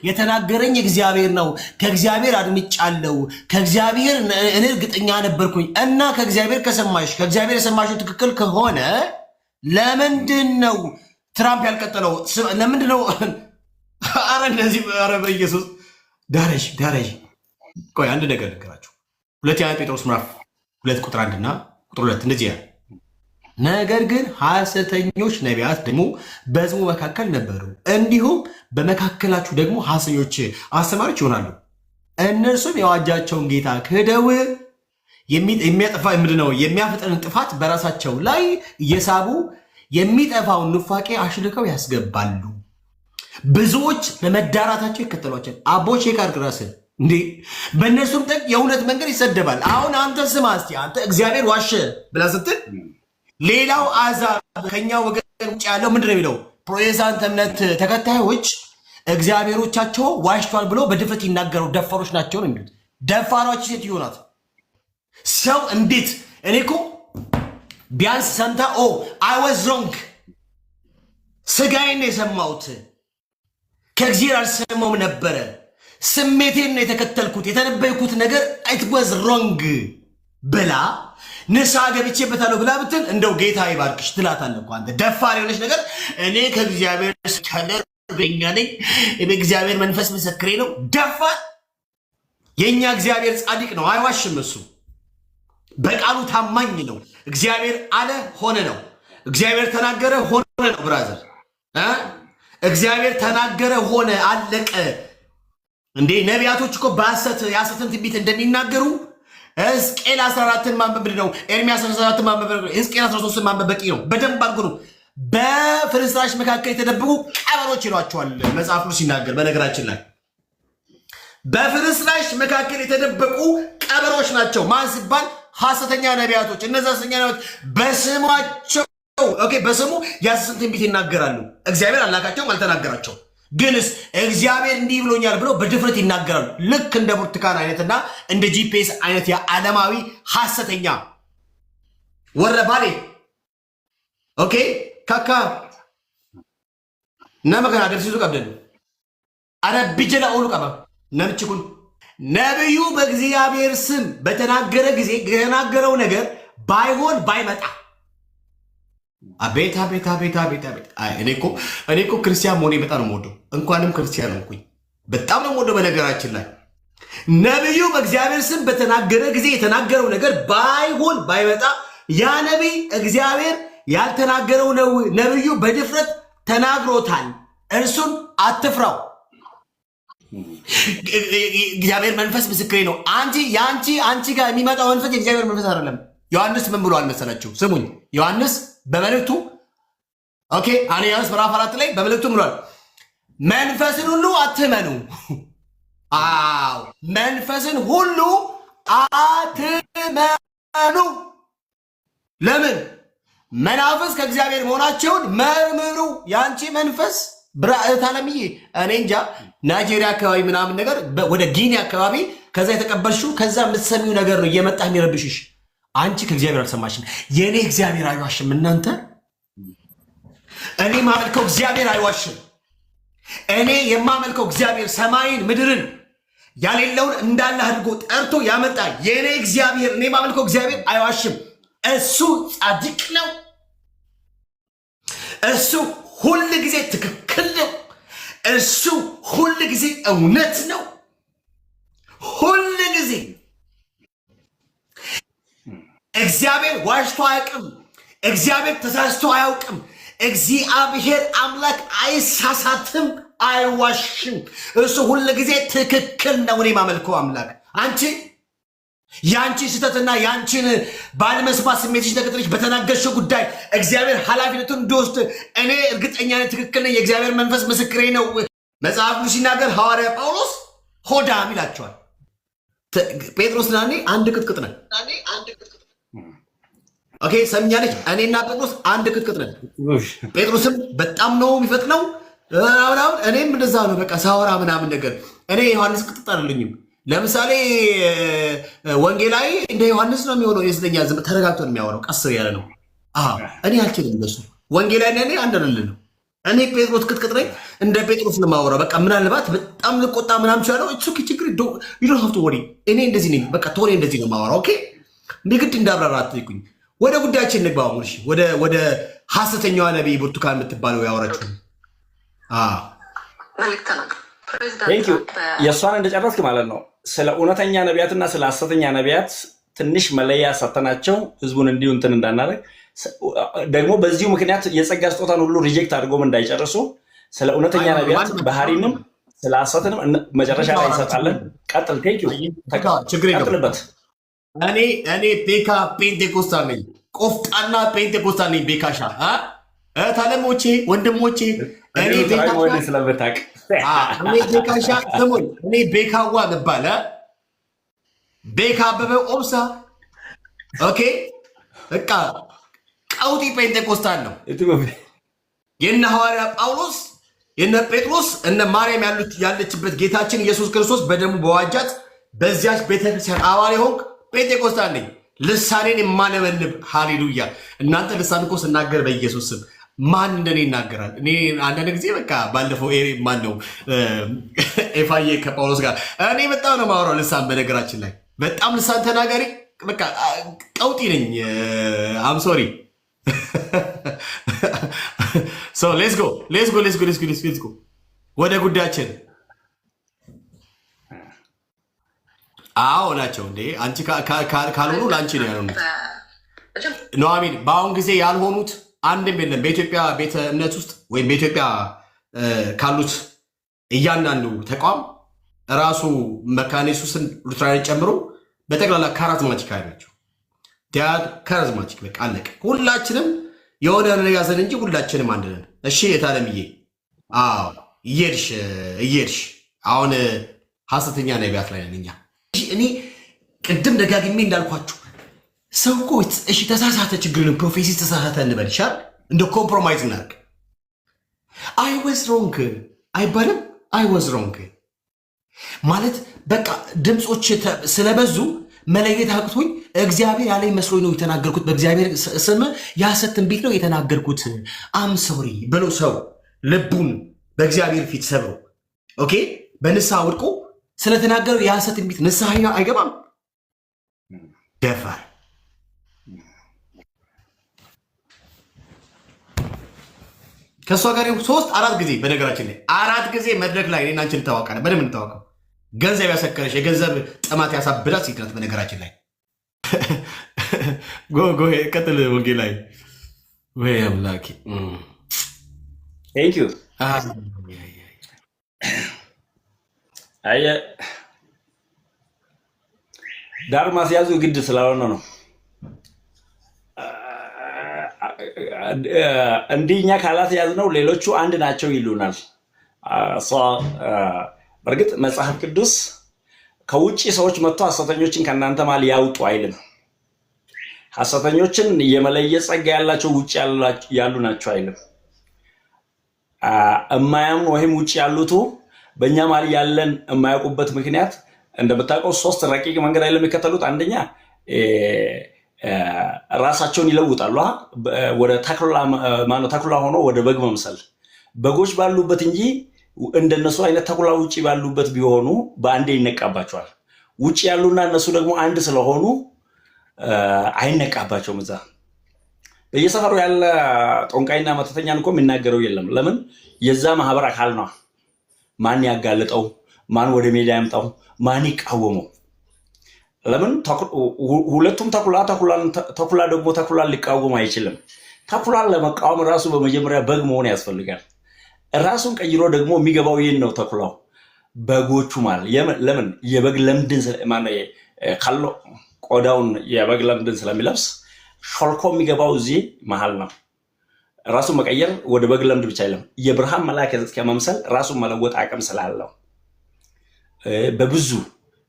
የተናገረኝ እግዚአብሔር ነው። ከእግዚአብሔር አድምጫለሁ። ከእግዚአብሔር እኔ እርግጠኛ ነበርኩኝ እና ከእግዚአብሔር ከሰማሽ ከእግዚአብሔር የሰማሽው ትክክል ከሆነ ለምንድን ነው ትራምፕ ያልቀጠለው? ለምንድን ነው? አረ እንደዚህ አረ በኢየሱስ ዳረሽ። ቆይ አንድ ነገር ነገራችሁ። ሁለተኛ ጴጥሮስ ምዕራፍ 2 ቁጥር 1 እና ቁጥር 2 እንደዚህ ያለ ነገር ግን ሐሰተኞች ነቢያት ደግሞ በሕዝቡ መካከል ነበሩ፣ እንዲሁም በመካከላችሁ ደግሞ ሐሰተኞች አስተማሪዎች ይሆናሉ። እነርሱም የዋጃቸውን ጌታ ክደው የሚያጠፋ ምንድነው የሚያፈጥንን ጥፋት በራሳቸው ላይ እየሳቡ የሚጠፋውን ኑፋቄ አሽልከው ያስገባሉ። ብዙዎች በመዳራታቸው ይከተሏቸው። አቦቼ ጋር ራስን እንዴ በእነርሱም ጠቅ የእውነት መንገድ ይሰደባል። አሁን አንተ ስማ እስቲ አንተ እግዚአብሔር ዋሸ ብላ ስትል ሌላው አሕዛብ ከኛ ወገን ውጭ ያለው ምንድን ነው የሚለው? ፕሮቴስታንት እምነት ተከታዮች እግዚአብሔሮቻቸው ዋሽቷል ብሎ በድፍረት ይናገሩ ደፋሮች ናቸው ነው የሚሉት። ደፋሯች ሴትዮ ናት። ሰው እንዴት እኔ እኮ ቢያንስ ሰምታ አይ ዋዝ ሮንግ ስጋዬን የሰማሁት ከእግዚአብሔር አልሰማውም ነበረ፣ ስሜቴን ነው የተከተልኩት፣ የተነበይኩት ነገር ኢት ዋዝ ሮንግ ብላ ንስሐ ገብቼበታለሁ ብላ ብትል እንደው ጌታ ይባርክሽ ትላታለህ እኮ አንተ ደፋር የሆነች ነገር። እኔ ከእግዚአብሔር ከለርበኛ ነኝ፣ እግዚአብሔር መንፈስ ምስክሬ ነው። ደፋር የእኛ እግዚአብሔር ጻድቅ ነው፣ አይዋሽም። እሱ በቃሉ ታማኝ ነው። እግዚአብሔር አለ ሆነ ነው። እግዚአብሔር ተናገረ ሆነ ነው። ብራዘር እግዚአብሔር ተናገረ ሆነ አለቀ። እንዴ ነቢያቶች እኮ የሐሰትን ትንቢት እንደሚናገሩ ሕዝቅኤል 14ን ማንበብ ነው። ኤርምያስ 14ን ማንበብ ነው። ሕዝቅኤል 13ን ማንበብ በቂ ነው። በደንብ አድርጎ ነው። በፍርስራሽ መካከል የተደበቁ ቀበሮች ይሏቸዋል መጽሐፍ ቅዱስ ሲናገር። በነገራችን ላይ በፍርስራሽ መካከል የተደበቁ ቀበሮች ናቸው። ማን ሲባል ሐሰተኛ ነቢያቶች። እነዛ ሐሰተኛ ነቢያቶች በስማቸው በስሙ የሐሰትን ትንቢት ይናገራሉ። እግዚአብሔር አላካቸውም፣ አልተናገራቸውም። ግንስ እግዚአብሔር እንዲህ ብሎኛል ብሎ በድፍረት ይናገራሉ። ልክ እንደ ብርቱካን አይነትና እንደ ጂፒኤስ አይነት የዓለማዊ ሐሰተኛ ወረባሌ ካካ ነመከና ደርሲሱ ቀብደን አረብጀላ ኦሉ ቀባ ነምችኩን ነብዩ በእግዚአብሔር ስም በተናገረ ጊዜ የተናገረው ነገር ባይሆን ባይመጣ አቤት እኔ እኮ ክርስቲያን መሆኔ በጣም ነው የምወደው። እንኳንም ክርስቲያን ሆንኩኝ በጣም ነው የምወደው። በነገራችን ላይ ነብዩ በእግዚአብሔር ስም በተናገረ ጊዜ የተናገረው ነገር ባይሆን ባይመጣ ያ ነቢይ እግዚአብሔር ያልተናገረው ነው። ነብዩ በድፍረት ተናግሮታል። እርሱን አትፍራው። እግዚአብሔር መንፈስ ምስክሬ ነው። አንቺ ጋር የሚመጣው መንፈስ የእግዚአብሔር መንፈስ አይደለም። ዮሐንስ ምን ብሎ አልመሰላችሁ? ስሙኝ። ዮሐንስ በመልእክቱ ዮሐንስ ምዕራፍ 4 ላይ በመልእክቱ ብሏል፣ መንፈስን ሁሉ አትመኑ። መንፈስን ሁሉ አትመኑ። ለምን? መናፍስ ከእግዚአብሔር መሆናቸውን መርምሩ። የአንቺ መንፈስ ብራእት አለምዬ እኔ እንጃ ናይጄሪያ አካባቢ ምናምን ነገር ወደ ጊኒ አካባቢ ከዛ የተቀበልሽው ከዛ የምትሰሚው ነገር ነው እየመጣ የሚረብሽሽ። አንቺ ከእግዚአብሔር አልሰማሽም። የእኔ እግዚአብሔር አይዋሽም። እናንተ እኔ ማመልከው እግዚአብሔር አይዋሽም። እኔ የማመልከው እግዚአብሔር ሰማይን ምድርን ያሌለውን እንዳለ አድርጎ ጠርቶ ያመጣ የእኔ እግዚአብሔር፣ እኔ ማመልከው እግዚአብሔር አይዋሽም። እሱ ጻድቅ ነው። እሱ ሁል ጊዜ ትክክል ነው። እሱ ሁል ጊዜ እውነት ነው። ሁል ጊዜ እግዚአብሔር ዋሽቶ አያውቅም። እግዚአብሔር ተሳስቶ አያውቅም። እግዚአብሔር አምላክ አይሳሳትም፣ አይዋሽም። እሱ ሁል ጊዜ ትክክል ነው። እኔ ማመልከው አምላክ አንቺ የአንቺ ስህተትና የአንቺን ባለመስማት ስሜትሽ ተከትለሽ በተናገርሽው ጉዳይ እግዚአብሔር ኃላፊነቱን እንዲወስድ እኔ እርግጠኛ ነኝ። ትክክል ነኝ። የእግዚአብሔር መንፈስ ምስክሬ ነው። መጽሐፍ ቅዱስ ሲናገር ሐዋርያ ጳውሎስ ሆዳም ይላቸዋል። ጴጥሮስና እኔ አንድ ቅጥቅጥ ነን። ሰምኛለች። እኔና ጴጥሮስ አንድ ቅጥቅጥ ነን። ጴጥሮስም በጣም ነው የሚፈጥነው፣ እኔም እንደዛ ነው። በቃ ሳወራ ምናምን ነገር እኔ ዮሐንስ ቅጥቅጥ አይደለኝም። ለምሳሌ ወንጌላዊ እንደ ዮሐንስ ነው የሚሆነው። የስለኛ ዝም ተረጋግቶ ነው የሚያወራው፣ ቀስ ያለ ነው። እኔ አልችልም እንደሱ። ወንጌላዊ እኔ አንድ አይደለም ነው። እኔ ጴጥሮስ ቅጥቅጥ ነኝ፣ እንደ ጴጥሮስ ነው የማወራው። በቃ ምናልባት በጣም ልቆጣ ምናምን ይችላል። እሱ ችግር ይዶን ሀብቶ ወሬ እኔ እንደዚህ ነኝ። በቃ ቶኔ እንደዚህ ነው የማወራው። ኦኬ ንግድ እንዳብራራ አትይኩኝ። ወደ ጉዳያችን እንግባ። እሺ ወደ ሐሰተኛዋ ነቢይ ብርቱካን የምትባለው ያወራችሁ መልእክት ነው። የእሷን እንደጨረስክ ማለት ነው። ስለ እውነተኛ ነቢያትና ስለ ሐሰተኛ ነቢያት ትንሽ መለያ ሰተናቸው ህዝቡን እንዲሁ እንትን እንዳናደርግ ደግሞ በዚሁ ምክንያት የጸጋ ስጦታን ሁሉ ሪጀክት አድርጎም እንዳይጨርሱ ስለ እውነተኛ ነቢያት ባህሪንም ስለ ሐሰትንም መጨረሻ ላይ እንሰጣለን። ቀጥል። ቀጥልበት። እኔ ቤካ ፔንቴኮስታል ነኝ፣ ቆፍጣና ፔንቴኮስታል ነኝ። ቤካሻ ታለሞቼ ወንድሞቼ እኔ ስለምታውቅ እኔ ቤካሻ ስሙኝ፣ እኔ ቤካዋ ምባለ ቤካ አበበ ኦብሳ ኦኬ በቃ ቀውጢ ፔንቴኮስታል ነው። የነ ሐዋርያ ጳውሎስ የነ ጴጥሮስ እነ ማርያም ያለችበት ጌታችን ኢየሱስ ክርስቶስ በደሙ በዋጃት በዚያች ቤተክርስቲያን አባል ሆንክ። ፔንቴኮስታል ነኝ፣ ልሳኔን የማነበንብ ሃሌሉያ። እናንተ ልሳን እኮ ስናገር በኢየሱስ ስም ማን እንደኔ ይናገራል? እኔ አንዳንድ ጊዜ በቃ ባለፈው ማን ነው ኤፋዬ ከጳውሎስ ጋር እኔ በጣም ነው የማወራው ልሳን። በነገራችን ላይ በጣም ልሳን ተናጋሪ በቃ ቀውጢ ነኝ። አም ሶሪ ሶ ሌትስ ጎ ወደ ጉዳያችን። አዎ ናቸው እንዴ አንቺ ካልሆኑ ለአንቺ ነው ያልሆኑት። ኑሐሚን በአሁን ጊዜ ያልሆኑት አንድም የለም በኢትዮጵያ ቤተ እምነት ውስጥ ወይም በኢትዮጵያ ካሉት እያንዳንዱ ተቋም ራሱ መካነ ኢየሱስን ሉትራንን ጨምሮ በጠቅላላ ካሪዝማቲክ ናቸው። ካሪዝማቲክ በቃ አለቀ። ሁላችንም የሆነ ያዘን እንጂ ሁላችንም አንድ ነን። እሺ የታለምዬ እየሄድሽ አሁን ሐሰተኛ ነቢያት ላይ ነን እኛ። እኔ ቅድም ደጋግሜ እንዳልኳችሁ ሰው እኮ እሺ ተሳሳተ፣ ችግርን ፕሮፌሲ ተሳሳተ እንበል ይሻል፣ እንደ ኮምፕሮማይዝ እናድርግ። አይ ወዝ ሮንግ አይባልም። አይ ወዝ ሮንግ ማለት በቃ ድምፆች ስለበዙ መለየት አቅቶኝ እግዚአብሔር ያለኝ መስሎኝ ነው የተናገርኩት፣ በእግዚአብሔር ስም የሐሰት ትንቢት ነው የተናገርኩት አም ሶሪ ብሎ ሰው ልቡን በእግዚአብሔር ፊት ሰብሮ ኦኬ በንስሐ ወድቆ ስለተናገረው የሐሰት ትንቢት ንስሐ አይገባም። ደፋር ከእሷ ጋር 3-4 ጊዜ በነገራችን ላይ 4 ጊዜ መድረክ ላይ እኔና አንቺ እንተዋወቃለን። በደንብ እንተዋወቀው። ገንዘብ ያሰከረሽ የገንዘብ ጥማት ያሳብዳት ሴት ናት በነገራችን ላይ። ጎ ቀጥል። ወንጌል ላይ ወይ አምላኬ ቴንክ ዩ። አየህ ዳር ማስያዙ ግድ ስላልሆነ ነው። እንዲህ እኛ ካላት ያዝነው ሌሎቹ አንድ ናቸው ይሉናል። በእርግጥ መጽሐፍ ቅዱስ ከውጭ ሰዎች መጥቶ ሐሰተኞችን ከእናንተ ማል ያውጡ አይልም። ሐሰተኞችን የመለየት ጸጋ ያላቸው ውጭ ያሉ ናቸው አይልም። እማያምኑ ወይም ውጭ ያሉቱ በእኛ ማል ያለን የማያውቁበት ምክንያት እንደምታውቀው 3 ረቂቅ መንገድ አይደለም የሚከተሉት። አንደኛ ራሳቸውን ይለውጣሉ። ወደ ተኩላ ሆኖ ወደ በግ መምሰል በጎች ባሉበት እንጂ እንደነሱ አይነት ተኩላ ውጭ ባሉበት ቢሆኑ በአንዴ ይነቃባቸዋል። ውጭ ያሉና እነሱ ደግሞ አንድ ስለሆኑ አይነቃባቸውም። እዛ በየሰፈሩ ያለ ጦንቃይና መተተኛን እኮ የሚናገረው የለም። ለምን? የዛ ማህበር አካል ነው። ማን ያጋልጠው? ማን ወደ ሜዳ ያምጣው? ማን ይቃወመው? ለምን? ሁለቱም ተኩላ ደግሞ ተኩላን ሊቃወም አይችልም። ተኩላን ለመቃወም ራሱ በመጀመሪያ በግ መሆን ያስፈልጋል። ራሱን ቀይሮ ደግሞ የሚገባው ይህን ነው ተኩላው በጎቹ ማለት ለምን? የበግ ለምድን ካሎ ቆዳውን የበግ ለምድን ስለሚለብስ ሾልኮ የሚገባው እዚህ መሀል ነው። ራሱን መቀየር ወደ በግ ለምድ ብቻ አይደለም፣ የብርሃን መልአክ ከመምሰል ራሱን መለወጥ አቅም ስላለው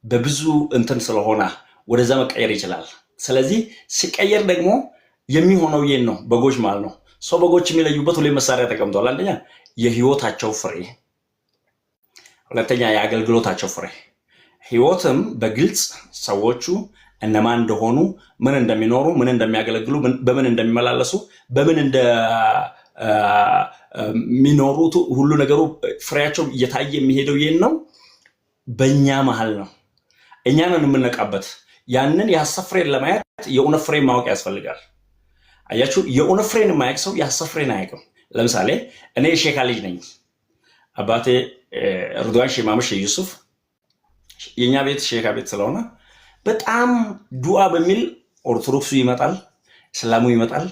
በብዙ እንትን ስለሆነ ወደዛ መቀየር ይችላል። ስለዚህ ሲቀየር ደግሞ የሚሆነው ይህን ነው፣ በጎች ማለት ነው። ሰው በጎች የሚለዩበት ሁሌ መሳሪያ ተቀምጧል። አንደኛ የህይወታቸው ፍሬ፣ ሁለተኛ የአገልግሎታቸው ፍሬ። ህይወትም በግልጽ ሰዎቹ እነማን እንደሆኑ፣ ምን እንደሚኖሩ፣ ምን እንደሚያገለግሉ፣ በምን እንደሚመላለሱ፣ በምን እንደሚኖሩት ሁሉ ነገሩ ፍሬያቸው እየታየ የሚሄደው ይህን ነው። በእኛ መሀል ነው። እኛንን የምንነቃበት ያንን የሐሰት ፍሬን ለማየት የእውነት ፍሬን ማወቅ ያስፈልጋል። አያችሁ፣ የእውነት ፍሬን የማያውቅ ሰው የሐሰት ፍሬን አያውቅም። ለምሳሌ እኔ የሼካ ልጅ ነኝ። አባቴ ርድዋን ሼማምሽ ዩሱፍ የኛ ቤት ሼካ ቤት ስለሆነ በጣም ዱዓ በሚል ኦርቶዶክሱ ይመጣል፣ እስላሙ ይመጣል፣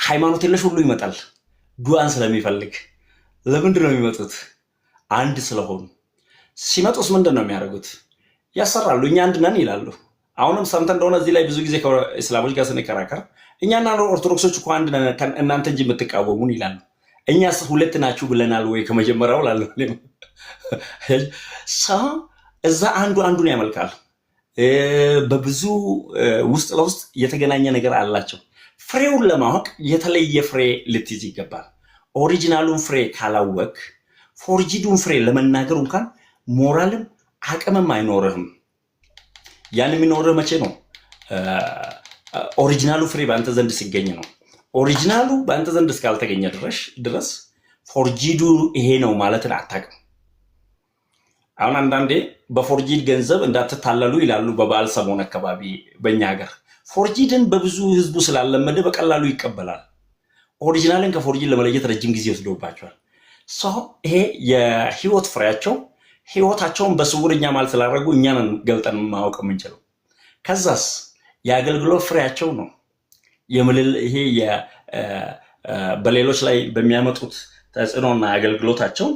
ሃይማኖት የለሽ ሁሉ ይመጣል። ዱዓን ስለሚፈልግ። ለምንድን ነው የሚመጡት? አንድ ስለሆኑ። ሲመጡስ ምንድን ነው የሚያደርጉት? ያሰራሉ። እኛ አንድ ነን ይላሉ። አሁንም ሰምተን እንደሆነ እዚህ ላይ ብዙ ጊዜ ከእስላሞች ጋር ስንከራከር እኛና ኦርቶዶክሶች እኮ አንድ ነን እናንተ እንጂ የምትቃወሙን ይላሉ። እኛስ ሁለት ናችሁ ብለናል ወይ ከመጀመሪያው ላለ ሰው እዛ አንዱን ያመልካል። በብዙ ውስጥ ለውስጥ የተገናኘ ነገር አላቸው። ፍሬውን ለማወቅ የተለየ ፍሬ ልትይዝ ይገባል። ኦሪጂናሉን ፍሬ ካላወቅ ፎርጂዱን ፍሬ ለመናገር እንኳን ሞራልም አቅምም አይኖርህም። ያን የሚኖርህ መቼ ነው? ኦሪጂናሉ ፍሬ በአንተ ዘንድ ሲገኝ ነው። ኦሪጂናሉ በአንተ ዘንድ እስካልተገኘ ድረስ ፎርጂዱ ይሄ ነው ማለትን አታውቅም። አሁን አንዳንዴ በፎርጂድ ገንዘብ እንዳትታለሉ ይላሉ በበዓል ሰሞን አካባቢ በእኛ ሀገር። ፎርጂድን በብዙ ህዝቡ ስላለመደ በቀላሉ ይቀበላል። ኦሪጂናልን ከፎርጂድ ለመለየት ረጅም ጊዜ ወስዶባቸዋል። ይሄ የህይወት ፍሬያቸው ህይወታቸውን በስውር እኛ ማለት ስላደረጉ እኛንን ገልጠን ማወቅ የምንችለው። ከዛስ የአገልግሎት ፍሬያቸው ነው። ይሄ በሌሎች ላይ በሚያመጡት ተጽዕኖና አገልግሎታቸው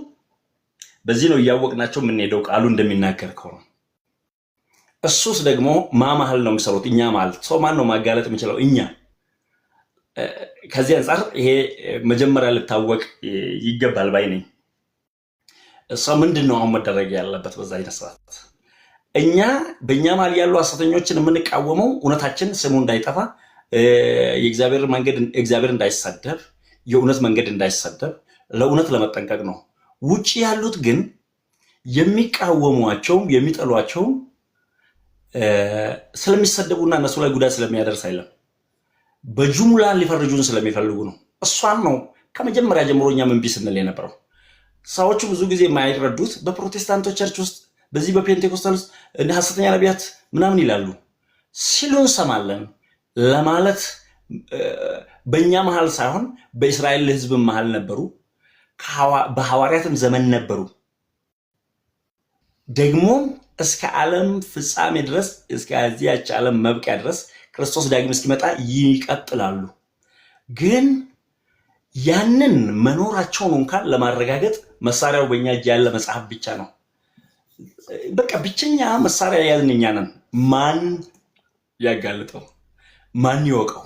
በዚህ ነው እያወቅናቸው የምንሄደው ቃሉ እንደሚናገር ከሆነ። እሱስ ደግሞ ማማህል ነው የሚሰሩት። እኛ ማለት ሰው ማን ነው ማጋለጥ የሚችለው? እኛ። ከዚህ አንጻር ይሄ መጀመሪያ ልታወቅ ይገባል ባይ ነኝ። ሰው ምንድን ነው አሁን መደረግ ያለበት በዛ አይነት ሰዓት? እኛ በእኛ መሀል ያሉ ሐሰተኞችን የምንቃወመው እውነታችን ስሙ እንዳይጠፋ፣ የእግዚአብሔር መንገድ እግዚአብሔር እንዳይሰደብ፣ የእውነት መንገድ እንዳይሰደብ ለእውነት ለመጠንቀቅ ነው። ውጭ ያሉት ግን የሚቃወሟቸውም የሚጠሏቸውም ስለሚሰደቡና እነሱ ላይ ጉዳት ስለሚያደርስ አይደለም፣ በጅምላ ሊፈርጁን ስለሚፈልጉ ነው። እሷን ነው ከመጀመሪያ ጀምሮ እኛም እምቢ ስንል የነበረው። ሰዎቹ ብዙ ጊዜ የማይረዱት በፕሮቴስታንቶች ቸርች ውስጥ በዚህ በፔንቴኮስታል ውስጥ ሐሰተኛ ነቢያት ምናምን ይላሉ ሲሉ እንሰማለን ለማለት በእኛ መሀል ሳይሆን በእስራኤል ሕዝብ መሀል ነበሩ፣ በሐዋርያትም ዘመን ነበሩ። ደግሞም እስከ ዓለም ፍጻሜ ድረስ እስከዚያች ዓለም መብቂያ ድረስ ክርስቶስ ዳግም እስኪመጣ ይቀጥላሉ። ግን ያንን መኖራቸውን እንኳን ለማረጋገጥ መሳሪያው በእኛ እጅ ያለ መጽሐፍ ብቻ ነው። በቃ ብቸኛ መሳሪያ ያዝን እኛ ነን። ማን ያጋልጠው? ማን ይወቀው?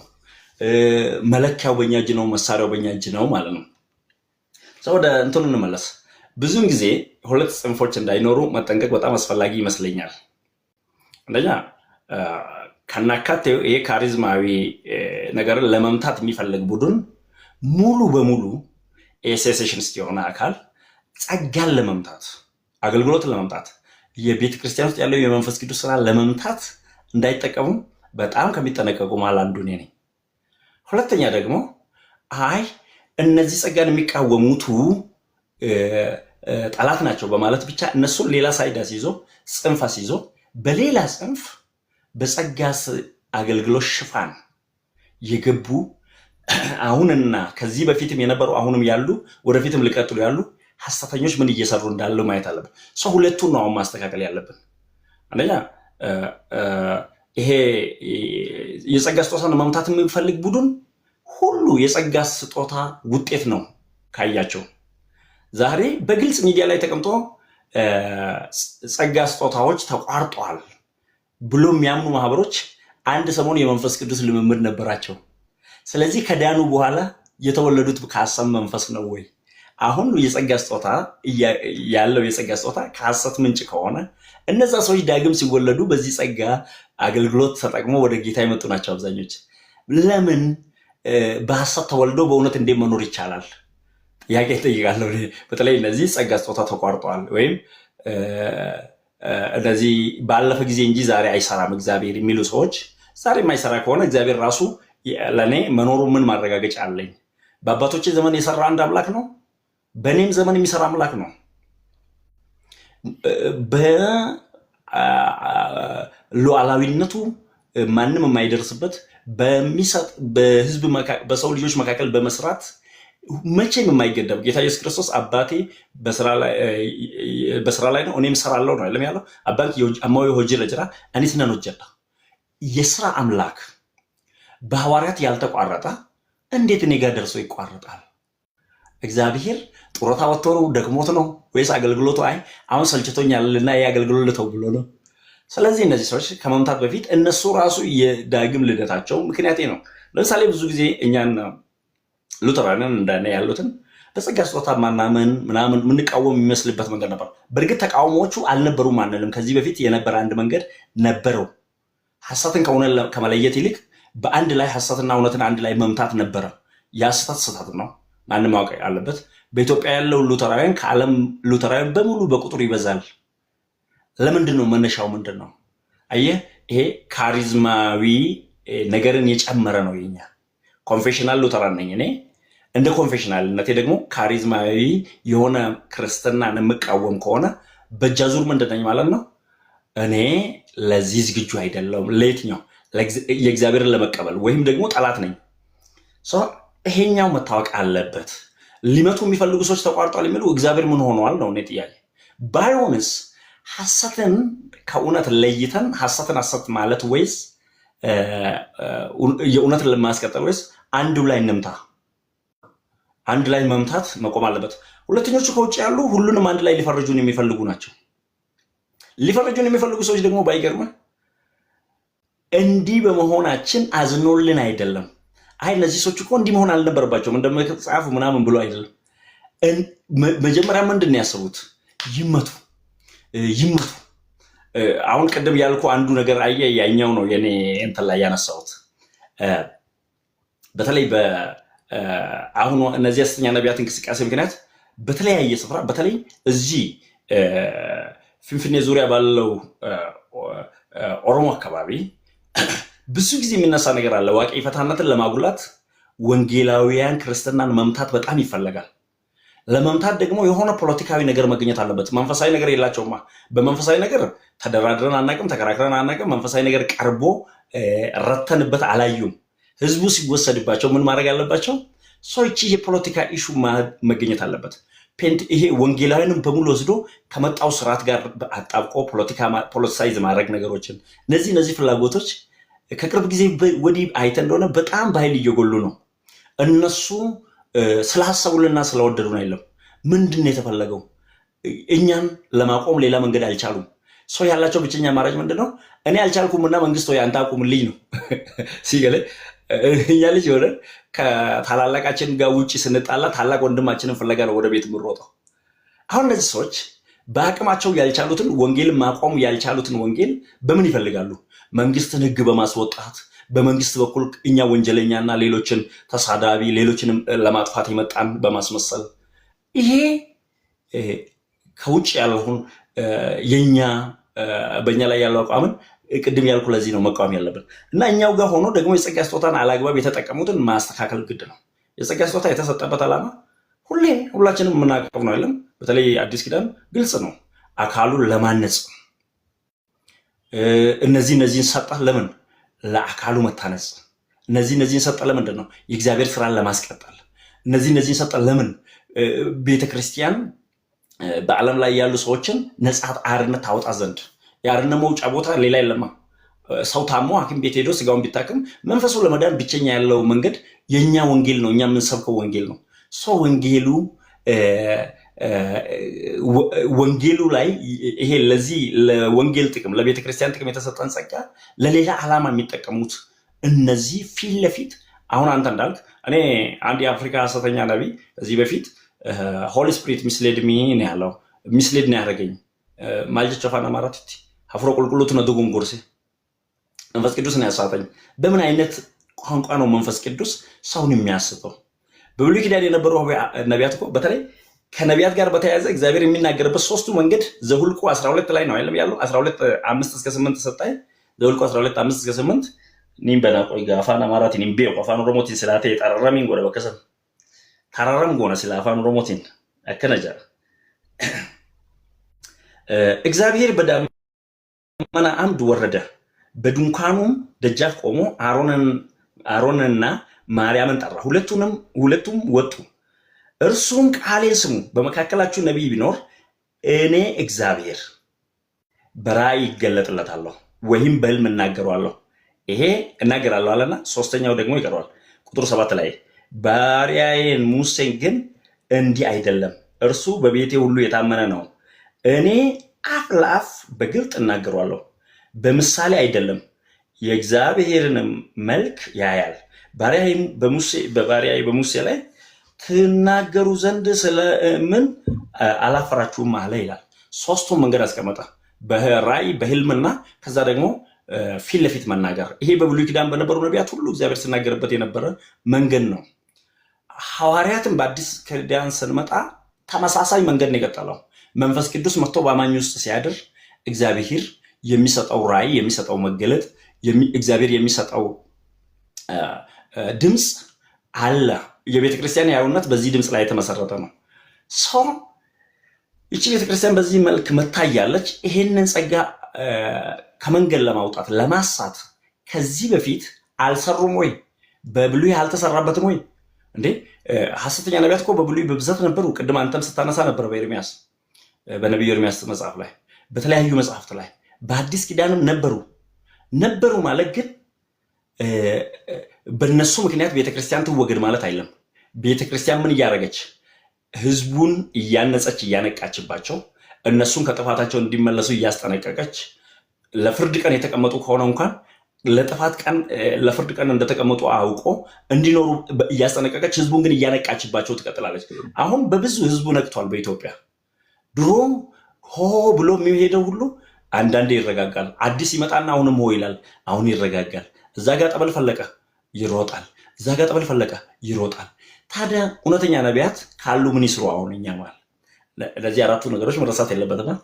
መለኪያው በእኛ እጅ ነው፣ መሳሪያው በእኛ እጅ ነው ማለት ነው። ወደ እንትኑ እንመለስ። ብዙውን ጊዜ ሁለት ጽንፎች እንዳይኖሩ መጠንቀቅ በጣም አስፈላጊ ይመስለኛል። አንደኛ ከናካቴው ይሄ ካሪዝማዊ ነገርን ለመምታት የሚፈልግ ቡድን ሙሉ በሙሉ ሴሴሽንስት የሆነ አካል ጸጋን ለመምታት አገልግሎትን ለመምታት የቤተ ክርስቲያን ውስጥ ያለው የመንፈስ ቅዱስ ስራ ለመምታት እንዳይጠቀሙ በጣም ከሚጠነቀቁ ማለት አንዱ እኔ ነኝ። ሁለተኛ ደግሞ እነዚህ ጸጋን የሚቃወሙቱ ጠላት ናቸው በማለት ብቻ እነሱን ሌላ ሳይድ አስይዞ ጽንፍ አስይዞ በሌላ ጽንፍ በጸጋ አገልግሎት ሽፋን የገቡ አሁንና ከዚህ በፊትም የነበሩ አሁንም ያሉ ወደፊትም ሊቀጥሉ ያሉ ሐሰተኞች ምን እየሰሩ እንዳለው ማየት አለብን። ሰው ሁለቱን ነው አሁን ማስተካከል ያለብን። አንደኛ ይሄ የጸጋ ስጦታን መምታት የሚፈልግ ቡድን ሁሉ የጸጋ ስጦታ ውጤት ነው ካያቸው። ዛሬ በግልጽ ሚዲያ ላይ ተቀምጦ ጸጋ ስጦታዎች ተቋርጠዋል ብሎ የሚያምኑ ማህበሮች አንድ ሰሞን የመንፈስ ቅዱስ ልምምድ ነበራቸው። ስለዚህ ከዳኑ በኋላ የተወለዱት ከሐሰት መንፈስ ነው ወይ? አሁን የጸጋ ስጦታ ያለው የጸጋ ስጦታ ከሐሰት ምንጭ ከሆነ እነዛ ሰዎች ዳግም ሲወለዱ በዚህ ጸጋ አገልግሎት ተጠቅሞ ወደ ጌታ የመጡ ናቸው አብዛኞች። ለምን በሐሰት ተወልዶ በእውነት እንዴት መኖር ይቻላል? ጥያቄ እጠይቃለሁ። በተለይ እነዚህ ጸጋ ስጦታ ተቋርጠዋል ወይም እነዚህ ባለፈ ጊዜ እንጂ ዛሬ አይሰራም እግዚአብሔር የሚሉ ሰዎች ዛሬ የማይሰራ ከሆነ እግዚአብሔር ራሱ ለእኔ መኖሩ ምን ማረጋገጫ አለኝ? በአባቶቼ ዘመን የሰራ አንድ አምላክ ነው። በእኔም ዘመን የሚሰራ አምላክ ነው። በሉዓላዊነቱ ማንም የማይደርስበት በሚሰጥ በሰው ልጆች መካከል በመስራት መቼም የማይገደብ ጌታ ኢየሱስ ክርስቶስ አባቴ በስራ ላይ ነው እኔም እሰራለሁ ነው አይደለም ያለው። አባንክ አማዊ ሆጂ ለጅራ እኔ ስነን ወጀዳ የስራ አምላክ በሐዋርያት ያልተቋረጠ እንዴት እኔ ጋር ደርሶ ይቋረጣል? እግዚአብሔር ጡረታ ወጥቶ ነው ደክሞት ነው ወይስ አገልግሎቱ አይ አሁን ሰልችቶኛልና የአገልግሎት ልተው ብሎ ነው? ስለዚህ እነዚህ ሰዎች ከመምታት በፊት እነሱ ራሱ የዳግም ልደታቸው ምክንያቴ ነው። ለምሳሌ ብዙ ጊዜ እኛን ሉተራንን እንደኔ ያሉትን በጸጋ ስጦታ ማናመን ምናምን የምንቃወም የሚመስልበት መንገድ ነበር። በእርግጥ ተቃውሞዎቹ አልነበሩም አንልም። ከዚህ በፊት የነበረ አንድ መንገድ ነበረው። ሐሰትን ከእውነት ከመለየት ይልቅ በአንድ ላይ ሐሰትና እውነትን አንድ ላይ መምታት ነበረ። ያ ስህተት ነው፣ ማንም ማወቅ አለበት። በኢትዮጵያ ያለው ሉተራውያን ከዓለም ሉተራውያን በሙሉ በቁጥር ይበዛል። ለምንድን ነው? መነሻው ምንድን ነው? አየህ፣ ይሄ ካሪዝማዊ ነገርን የጨመረ ነው። የኛ ኮንፌሽናል ሉተራን ነኝ እኔ። እንደ ኮንፌሽናልነቴ ደግሞ ካሪዝማዊ የሆነ ክርስትናን የምቃወም ከሆነ በእጃዙር ምንድን ነኝ ማለት ነው? እኔ ለዚህ ዝግጁ አይደለሁም። ለየትኛው? የእግዚአብሔርን ለመቀበል ወይም ደግሞ ጠላት ነኝ። ይሄኛው መታወቅ አለበት። ሊመቱ የሚፈልጉ ሰዎች ተቋርጧል የሚሉ እግዚአብሔር ምን ሆነዋል ነው እኔ ጥያቄ። ባይሆንስ ሐሰትን ከእውነት ለይተን ሐሰትን ሐሰት ማለት ወይስ የእውነትን ለማስቀጠል ወይስ አንዱ ላይ እንምታ? አንድ ላይ መምታት መቆም አለበት። ሁለተኞቹ ከውጭ ያሉ ሁሉንም አንድ ላይ ሊፈርጁን የሚፈልጉ ናቸው። ሊፈርጁን የሚፈልጉ ሰዎች ደግሞ ባይገርምህ እንዲህ በመሆናችን አዝኖልን አይደለም። አይ እነዚህ ሰዎች እኮ እንዲህ መሆን አልነበረባቸውም እንደመጽሐፉ ምናምን ብሎ አይደለም። መጀመሪያ ምንድን ነው ያሰቡት? ይመቱ። አሁን ቅድም ያልኩ አንዱ ነገር አየህ፣ ያኛው ነው የኔ እንትን ላይ ያነሳሁት። በተለይ አሁን እነዚህ ሐሰተኛ ነቢያት እንቅስቃሴ ምክንያት በተለያየ ስፍራ በተለይ እዚህ ፊንፊኔ ዙሪያ ባለው ኦሮሞ አካባቢ ብዙ ጊዜ የሚነሳ ነገር አለ። ዋቂ ፈታነትን ለማጉላት ወንጌላውያን ክርስትናን መምታት በጣም ይፈለጋል። ለመምታት ደግሞ የሆነ ፖለቲካዊ ነገር መገኘት አለበት። መንፈሳዊ ነገር የላቸውማ። በመንፈሳዊ ነገር ተደራድረን አናቅም፣ ተከራክረን አናቅም። መንፈሳዊ ነገር ቀርቦ ረተንበት አላዩም። ህዝቡ ሲወሰድባቸው ምን ማድረግ አለባቸው? ሰዎች የፖለቲካ ኢሹ መገኘት አለበት። ይሄ ወንጌላዊንም በሙሉ ወስዶ ከመጣው ስርዓት ጋር አጣብቆ ፖለቲሳይዝ ማድረግ ነገሮችን እነዚህ ፍላጎቶች ከቅርብ ጊዜ ወዲህ አይተን እንደሆነ በጣም በኃይል እየጎሉ ነው። እነሱ ስላሰቡልና ስለወደዱን አይደለም። ምንድን ነው የተፈለገው? እኛን ለማቆም ሌላ መንገድ አልቻሉም። ሰው ያላቸው ብቸኛ አማራጭ ምንድን ነው? እኔ አልቻልኩምና መንግስት ወይ አንተ አቁምልኝ ነው ሲገለ እኛ ልጅ የሆነ ከታላላቃችን ጋር ውጭ ስንጣላ ታላቅ ወንድማችንን ፍለጋ ነው ወደ ቤት የምንሮጠው። አሁን እነዚህ ሰዎች በአቅማቸው ያልቻሉትን ወንጌልን ማቆም ያልቻሉትን ወንጌል በምን ይፈልጋሉ? መንግስትን ህግ በማስወጣት በመንግስት በኩል እኛ ወንጀለኛና ሌሎችን ተሳዳቢ ሌሎችንም ለማጥፋት የመጣን በማስመሰል ይሄ ከውጭ ያለውን የኛ በእኛ ላይ ያለው አቋምን ቅድም ያልኩ ለዚህ ነው መቃወም ያለብን እና እኛው ጋር ሆኖ ደግሞ የጸጋ ስጦታን አላግባብ የተጠቀሙትን ማስተካከል ግድ ነው። የጸጋ ስጦታ የተሰጠበት ዓላማ ሁላችንም የምናውቀው ነው አይደለም? በተለይ አዲስ ኪዳን ግልጽ ነው። አካሉን ለማነጽ እነዚህን ሰጠ። ለምን? ለአካሉ መታነጽ። እነዚህን ሰጠ ለምንድን ነው? የእግዚአብሔር ስራን ለማስቀጠል። እነዚህን ሰጠ ለምን? ቤተክርስቲያን በዓለም ላይ ያሉ ሰዎችን ነጻ አርነት ታወጣ ዘንድ። የአርነት መውጫ ቦታ ሌላ የለማ። ሰው ታሞ ሐኪም ቤት ሄዶ ስጋውን ቢታክም መንፈሱ ለመዳን ብቸኛ ያለው መንገድ የኛ ወንጌል ነው። እኛ የምንሰብከው ወንጌል ነው። ሰው ወንጌሉ ላይ ይሄ ለዚህ ለወንጌል ጥቅም ለቤተ ክርስቲያን ጥቅም የተሰጠን ጸጋ ለሌላ ዓላማ የሚጠቀሙት እነዚህ ፊት ለፊት አሁን አንተ እንዳልክ እኔ አንድ የአፍሪካ ሐሰተኛ ነቢይ ከዚህ በፊት ሆሊ ስፒሪት ሚስሌድ ሚ ነው ያለው። ሚስሌድ ነው ያደረገኝ ማልጀ ቸፋና ማራቲ አፍሮ ቁልቁሉት ነው ድጉም ጉርሴ መንፈስ ቅዱስ ነው ያሳተኝ። በምን አይነት ቋንቋ ነው መንፈስ ቅዱስ ሰውን የሚያስተው? በብሉይ ኪዳን የነበሩ ነቢያት እኮ በተለይ ከነቢያት ጋር በተያያዘ እግዚአብሔር የሚናገርበት ሶስቱ መንገድ ዘሁልቁ 12 ላይ ነው አይደለም ያለው 12 5 እስከ 8 ሰጣይ ዘሁልቁ 12 5 እስከ 8 ኒም በናቆይ ጋፋና ማራቲ ኒም ቤው አፋን ኦሮሞቲን ስላተ የጠራራሚን ጎረ በከሰም ታራራም ጎነ ስለ አፋን ኦሮሞቲን አከነጃ እግዚአብሔር በዳመና አምድ ወረደ በድንኳኑም ደጃፍ ቆሞ አሮንንና ማርያምን ጠራ ሁለቱም ወጡ እርሱም ቃሌን ስሙ በመካከላችሁ ነብይ ቢኖር እኔ እግዚአብሔር በራእይ ይገለጥለታለሁ ወይም በህልም እናገራለሁ ይሄ እናገራለሁ አለና ሶስተኛው ደግሞ ይቀርባል ቁጥር 7 ላይ ባሪያዬን ሙሴን ግን እንዲህ አይደለም እርሱ በቤቴ ሁሉ የታመነ ነው እኔ አፍ ለአፍ በግልጥ እናገራለሁ በምሳሌ አይደለም የእግዚአብሔርን መልክ ያያል ባሪያዬ በሙሴ ላይ ትናገሩ ዘንድ ስለምን አላፈራችሁም አለ ይላል ሶስቱም መንገድ አስቀመጠ በራእይ በህልምና ከዛ ደግሞ ፊት ለፊት መናገር ይሄ በብሉይ ኪዳን በነበሩ ነቢያት ሁሉ እግዚአብሔር ሲናገርበት የነበረ መንገድ ነው ሐዋርያትን በአዲስ ኪዳን ስንመጣ ተመሳሳይ መንገድ ነው የቀጠለው መንፈስ ቅዱስ መጥቶ በአማኝ ውስጥ ሲያድር እግዚአብሔር የሚሰጠው ራእይ የሚሰጠው መገለጥ እግዚአብሔር የሚሰጠው ድምጽ አለ የቤተክርስቲያን ያውነት በዚህ ድምጽ ላይ የተመሰረተ ነው ሰው እቺ ቤተክርስቲያን በዚህ መልክ መታያለች ይሄንን ጸጋ ከመንገድ ለማውጣት ለማሳት ከዚህ በፊት አልሰሩም ወይ በብሉይ አልተሰራበትም ወይ እንዴ ሐሰተኛ ነቢያት እኮ በብሉይ በብዛት ነበሩ ቅድም አንተም ስታነሳ ነበር በኤርሚያስ በነብዩ ኤርሚያስ መጽሐፍ ላይ በተለያዩ መጽሐፍት ላይ በአዲስ ኪዳንም ነበሩ ማለት ግን በእነሱ ምክንያት ቤተክርስቲያን ትወገድ ማለት አይደለም ቤተክርስቲያን ምን እያደረገች ህዝቡን እያነጸች እያነቃችባቸው እነሱን ከጥፋታቸው እንዲመለሱ እያስጠነቀቀች ለፍርድ ቀን የተቀመጡ ከሆነ እንኳን ለፍርድ ቀን እንደተቀመጡ አውቆ እንዲኖሩ እያስጠነቀቀች ህዝቡን ግን እያነቃችባቸው ትቀጥላለች አሁን በብዙ ህዝቡ ነቅቷል በኢትዮጵያ ድሮ ሆ ብሎ የሚሄደው ሁሉ አንዳንዴ ይረጋጋል አዲስ ይመጣና አሁንም ሆ ይላል አሁን ይረጋጋል እዛ ጋር ጠበል ፈለቀ ይሮጣል እዛ ጋር ጠበል ፈለቀ ይሮጣል ታዲያ እውነተኛ ነቢያት ካሉ ምን ይስሩ አሁን እኛ ማለት ለዚህ አራቱ ነገሮች መረሳት የለበትም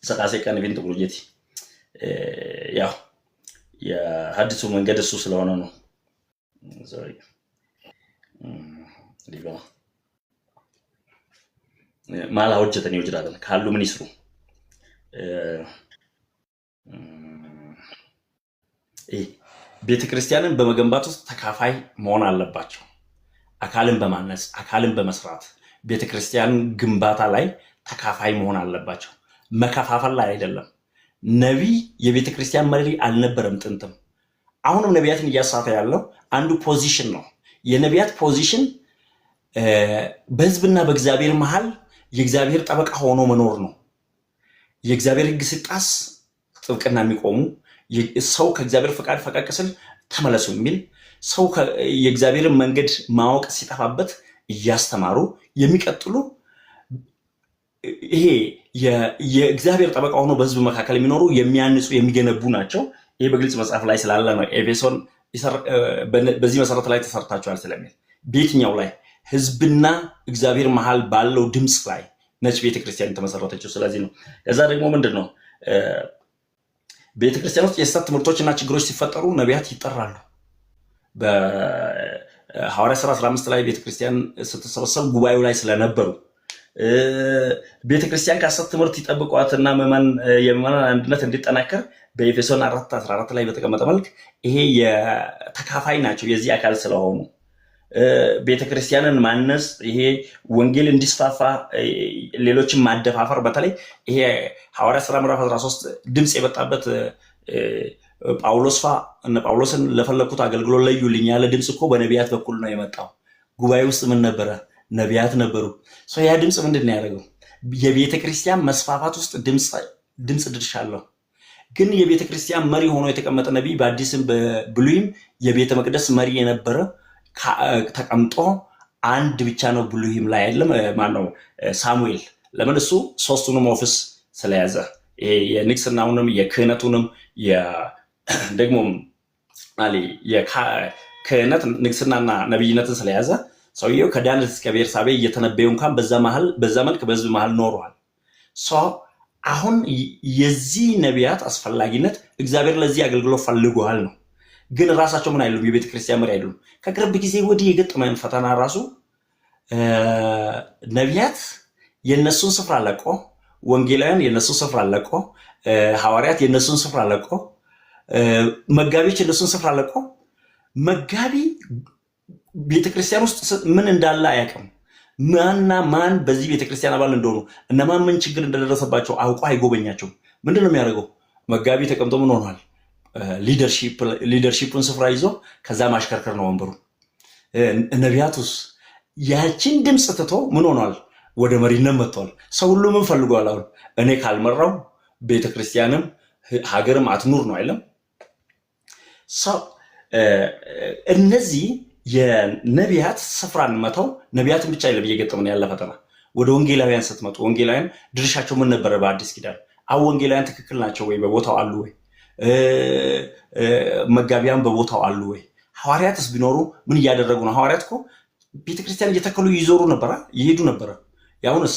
ሰቃሴ ቀን ኢቨንት ፕሮጀክት ያው የሐዲሱ መንገድ እሱ ስለሆነ ነው ዲባ ማላ ወጀተን ይወጅራል ካሉ ምን ይስሩ ቤተክርስቲያንን በመገንባት ውስጥ ተካፋይ መሆን አለባቸው አካልን በማነጽ አካልን በመስራት ቤተክርስቲያን ግንባታ ላይ ተካፋይ መሆን አለባቸው መከፋፈል ላይ አይደለም ነብይ የቤተክርስቲያን መሪ አልነበረም ጥንትም አሁንም ነቢያትን እያሳተ ያለው አንዱ ፖዚሽን ነው የነቢያት ፖዚሽን በህዝብና በእግዚአብሔር መሃል የእግዚአብሔር ጠበቃ ሆኖ መኖር ነው የእግዚአብሔር ህግ ሲጣስ ጥብቅና የሚቆሙ ሰው ከእግዚአብሔር ፈቃድ ፈቀቅስል ተመለሱ የሚል ሰው የእግዚአብሔርን መንገድ ማወቅ ሲጠፋበት እያስተማሩ የሚቀጥሉ ይሄ የእግዚአብሔር ጠበቃ ሆኖ በህዝብ መካከል የሚኖሩ የሚያንጹ የሚገነቡ ናቸው ይሄ በግልጽ መጽሐፍ ላይ ስላለ ነው ኤፌሶን በዚህ መሰረት ላይ ተሰርታችኋል ስለሚል በየትኛው ላይ ህዝብና እግዚአብሔር መሃል ባለው ድምጽ ላይ ነች ቤተክርስቲያን ተመሰረተችው ስለዚህ ነው ከዛ ደግሞ ምንድነው ቤተክርስቲያን ውስጥ የሐሰት ትምህርቶችና ችግሮች ሲፈጠሩ ነቢያት ይጠራሉ በሐዋርያት ሥራ 15 ላይ ቤተክርስቲያን ስትሰበሰብ ጉባኤው ላይ ስለነበሩ ቤተክርስቲያን ከሐሰት ትምህርት ይጠብቋትና የምዕመናን አንድነት እንዲጠናከር በኤፌሶን 4:14 ላይ በተቀመጠ መልክ ይሄ የተካፋይ ናቸው የዚህ አካል ስለሆኑ ቤተክርስቲያንን ማነጽ ይሄ ወንጌል እንዲስፋፋ ሌሎችን ማደፋፈር በተለይ ይሄ ሐዋርያት ሥራ ምዕራፍ 13 ድምጽ የመጣበት ጳውሎስን ለፈለኩት አገልግሎት ለዩልኝ ያለ ድምጽ እኮ በነቢያት በኩል ነው የመጣው ጉባኤ ውስጥ ምን ነበረ ነቢያት ነበሩ ያ ድምጽ ምንድነው ያደረገው የቤተክርስቲያን መስፋፋት ውስጥ ድምጽ ድርሻ አለው ግን የቤተክርስቲያን መሪ ሆኖ የተቀመጠ ነቢይ በአዲስም በብሉይም የቤተ መቅደስ መሪ የነበረ ተቀምጦ አንድ ብቻ ነው ብሉይም ላይ አይደለም ማነው ሳሙኤል ለምን እሱ ሶስቱንም ኦፊስ ስለያዘ የንግስናውንም የክህነቱንም ደግሞ የክህነት ንግስናና ነብይነትን ስለያዘ ሰውየው ከዳን እስከ ቤርሳቤ እየተነበየው እንኳን በዛ መልክ በህዝብ መሃል ኖሯል። አሁን የዚህ ነቢያት አስፈላጊነት እግዚአብሔር ለዚህ አገልግሎት ፈልጓል ነው። ግን ራሳቸው ምን አይሉም፣ የቤተ ክርስቲያን መሪ አይሉም። ከቅርብ ጊዜ ወዲህ የገጠመን ፈተና ራሱ ነቢያት የነሱን ስፍራ ለቆ፣ ወንጌላውያን የነሱን ስፍራ ለቆ፣ ሐዋርያት የነሱን ስፍራ ለቆ፣ መጋቢዎች የነሱን ስፍራ ለቆ፣ መጋቢ ቤተክርስቲያን ውስጥ ምን እንዳለ አያውቅም። ማንና ማን በዚህ ቤተክርስቲያን አባል እንደሆኑ እነማን ምን ችግር እንደደረሰባቸው አውቆ አይጎበኛቸውም። ምንድነው የሚያደርገው? መጋቢ ተቀምጦ ምን ሆኗል? ሊደርሺፑን ስፍራ ይዞ ከዛ ማሽከርከር ነው ወንበሩ። ነቢያቱስ ያችን ድምፅ ትቶ ምን ሆኗል? ወደ መሪነት መጥቷል። ሰው ሁሉ ምን ፈልጓል? አሁን እኔ ካልመራው ቤተክርስቲያንም ሀገርም አትኑር ነው አይለም። እነዚህ የነቢያት ስፍራን መተው ነቢያትን ብቻ አይደለም እየገጠመን ያለ ፈተና። ወደ ወንጌላውያን ስትመጡ ወንጌላውያን ድርሻቸው ምን ነበረ? በአዲስ ኪዳን ወንጌላውያን ትክክል ናቸው ወይ? በቦታው አሉ ወይ? መጋቢያን በቦታው አሉ ወይ? ሐዋርያትስ ቢኖሩ ምን እያደረጉ ነው? ሐዋርያት እኮ ቤተክርስቲያን እየተከሉ ይዞሩ ነበረ፣ ይሄዱ ነበረ። ያሁንስ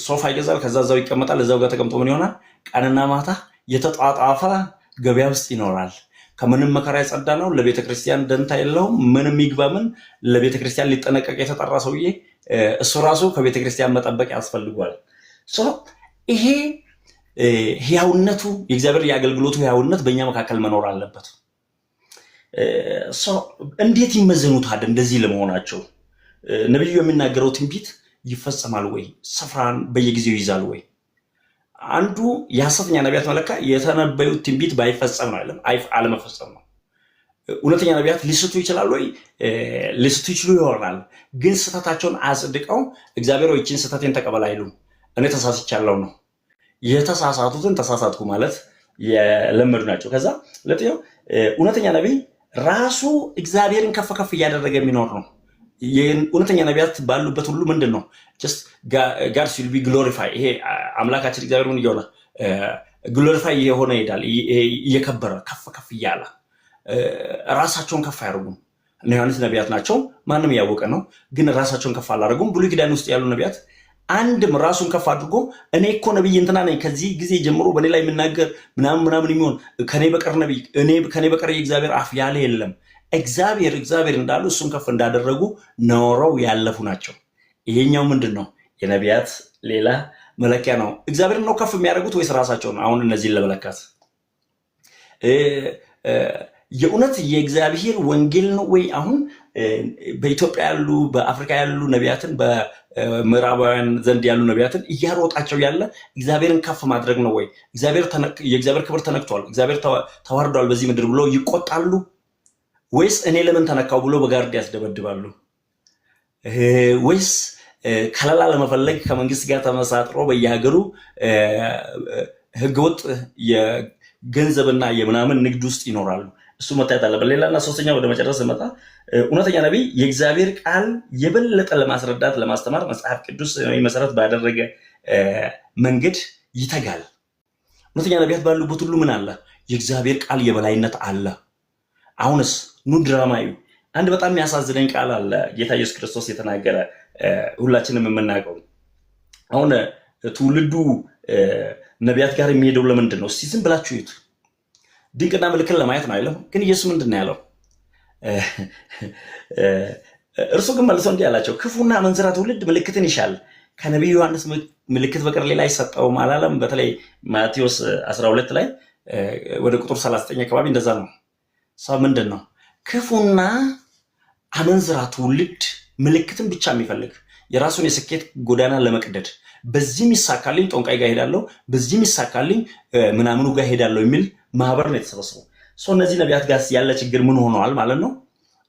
ሶፋ ይገዛል፣ ከዛ እዛው ይቀመጣል። እዛው ጋር ተቀምጦ ምን ይሆናል? ቀንና ማታ የተጣጣፈ ገበያ ውስጥ ይኖራል። ከምንም መከራ የጸዳ ነው። ለቤተክርስቲያን ደንታ የለውም። ምንም ይግባ ምን ለቤተክርስቲያን ሊጠነቀቅ የተጠራ ሰውዬ እሱ ራሱ ከቤተክርስቲያን መጠበቅ ያስፈልጓል። ይሄ ህያውነቱ የእግዚአብሔር የአገልግሎቱ ህያውነት በእኛ መካከል መኖር አለበት። እንዴት ይመዘኑታል? እንደዚህ ለመሆናቸው ነብዩ የሚናገረው ትንቢት ይፈጸማል ወይ? ስፍራን በየጊዜው ይይዛል ወይ? አንዱ የሐሰተኛ ነቢያት መለካ የተነበዩት ትንቢት ባይፈጸም ነው አይደለም፣ አለመፈጸም ነው። እውነተኛ ነቢያት ሊስቱ ይችላሉ ወይ? ሊስቱ ይችሉ ይሆናል። ግን ስህተታቸውን አጽድቀው እግዚአብሔር ወይ ይህችን ስህተቴን ተቀበል አይሉም። እኔ ተሳስቻለሁ ነው። የተሳሳቱትን ተሳሳትኩ ማለት የለመዱ ናቸው። ከዛ ለጥያው እውነተኛ ነቢይ ራሱ እግዚአብሔርን ከፍ ከፍ እያደረገ የሚኖር ነው። እውነተኛ ነቢያት ባሉበት ሁሉ ምንድን ነው ጋድ ዊል ቢ ግሎሪፋይ። ይሄ አምላካችን እግዚአብሔር ምን እየሆነ ግሎሪፋይ የሆነ ይሄዳል፣ እየከበረ ከፍ ከፍ እያለ ራሳቸውን ከፍ አያደርጉም። ዮሐንስ ነቢያት ናቸው፣ ማንም እያወቀ ነው፣ ግን ራሳቸውን ከፍ አላደርጉም። ብሉይ ኪዳን ውስጥ ያሉ ነቢያት አንድም ራሱን ከፍ አድርጎ እኔ እኮ ነቢይ እንትና ነኝ ከዚህ ጊዜ ጀምሮ በእኔ ላይ የምናገር ምናምን የሚሆን ከኔ በቀር ነቢይ ከኔ በቀር የእግዚአብሔር አፍ ያለ የለም። እግዚአብሔር እንዳሉ እሱን ከፍ እንዳደረጉ ኖረው ያለፉ ናቸው። ይሄኛው ምንድን ነው? የነቢያት ሌላ መለኪያ ነው። እግዚአብሔር ነው ከፍ የሚያደርጉት ወይስ ራሳቸውን? አሁን እነዚህን ለመለካት የእውነት የእግዚአብሔር ወንጌል ነው ወይ? አሁን በኢትዮጵያ ያሉ በአፍሪካ ያሉ ነቢያትን በምዕራባውያን ዘንድ ያሉ ነቢያትን እያሮጣቸው ያለ እግዚአብሔርን ከፍ ማድረግ ነው ወይ? የእግዚአብሔር ክብር ተነክቷል፣ እግዚአብሔር ተዋርዷል በዚህ ምድር ብሎ ይቆጣሉ ወይስ እኔ ለምን ተነካው ብሎ በጋርድ ያስደበድባሉ? ወይስ ከለላ ለመፈለግ ከመንግስት ጋር ተመሳጥሮ በየሀገሩ ህገወጥ የገንዘብና የምናምን ንግድ ውስጥ ይኖራሉ? እሱ መታየት አለበት። ሌላና ሶስተኛ ወደ መጨረስ መጣ። እውነተኛ ነቢይ የእግዚአብሔር ቃል የበለጠ ለማስረዳት ለማስተማር መጽሐፍ ቅዱስ መሰረት ባደረገ መንገድ ይተጋል። እውነተኛ ነቢያት ባሉበት ሁሉ ምን አለ? የእግዚአብሔር ቃል የበላይነት አለ። አሁንስ ኑ ድራማዊ አንድ በጣም የሚያሳዝነኝ ቃል አለ ጌታ ኢየሱስ ክርስቶስ የተናገረ ሁላችንም የምናውቀው። አሁን ትውልዱ ነቢያት ጋር የሚሄደው ለምንድን ነው? እስቲ ዝም ብላችሁ ይዩት። ድንቅና ምልክት ለማየት ነው አይደለም? ግን ኢየሱስ ምንድን ነው ያለው? እርሱ ግን መልሶ እንዲህ አላቸው፣ ክፉና አመንዝራ ትውልድ ምልክትን ይሻል፣ ከነቢዩ ዮሐንስ ምልክት በቀር ሌላ አይሰጠውም አላለም? በተለይ ማቴዎስ 12 ላይ ወደ ቁጥር 39 አካባቢ እንደዛ ነው። ሰው ምንድን ነው? ክፉና አመንዝራ ትውልድ ምልክትን ብቻ የሚፈልግ የራሱን የስኬት ጎዳና ለመቅደድ በዚህም ይሳካልኝ ጠንቋይ ጋር ሄዳለሁ፣ በዚህም ይሳካልኝ ምናምኑ ጋር ሄዳለሁ የሚል ማህበር ነው የተሰበሰበው። እነዚህ ነቢያት ጋር ያለ ችግር ምን ሆነዋል ማለት ነው?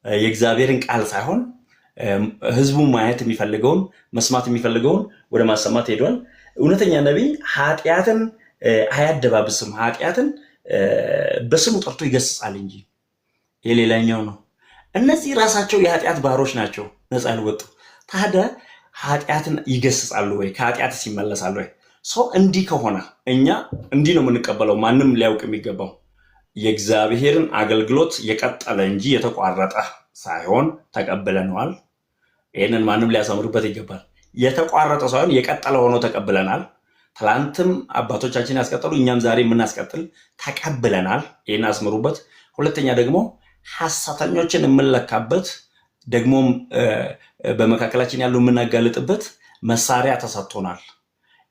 የእግዚአብሔርን ቃል ሳይሆን ህዝቡ ማየት የሚፈልገውን መስማት የሚፈልገውን ወደ ማሰማት ሄዷል። እውነተኛ ነቢይ ኃጢአትን አያደባብስም፣ ኃጢአትን በስሙ ጠርቶ ይገስጻል እንጂ። ይህ ሌላኛው ነው። እነዚህ ራሳቸው የኃጢአት ባሮች ናቸው፣ ነፃ ያልወጡ። ታዲያ ኃጢአትን ይገስጻሉ ወይ? ከኃጢአትስ ይመለሳሉ ወይ? እንዲህ ከሆነ እኛ እንዲህ ነው የምንቀበለው። ማንም ሊያውቅ የሚገባው የእግዚአብሔርን አገልግሎት የቀጠለ እንጂ የተቋረጠ ሳይሆን ተቀብለነዋል። ይህንን ማንም ሊያሰምሩበት ይገባል። የተቋረጠ ሳይሆን የቀጠለ ሆኖ ተቀብለናል። ትላንትም አባቶቻችን ያስቀጠሉ እኛም ዛሬ የምናስቀጥል ተቀብለናል። ይህን አስምሩበት። ሁለተኛ ደግሞ ሐሰተኞችን የምንለካበት ደግሞም በመካከላችን ያሉ የምናጋልጥበት መሳሪያ ተሰጥቶናል።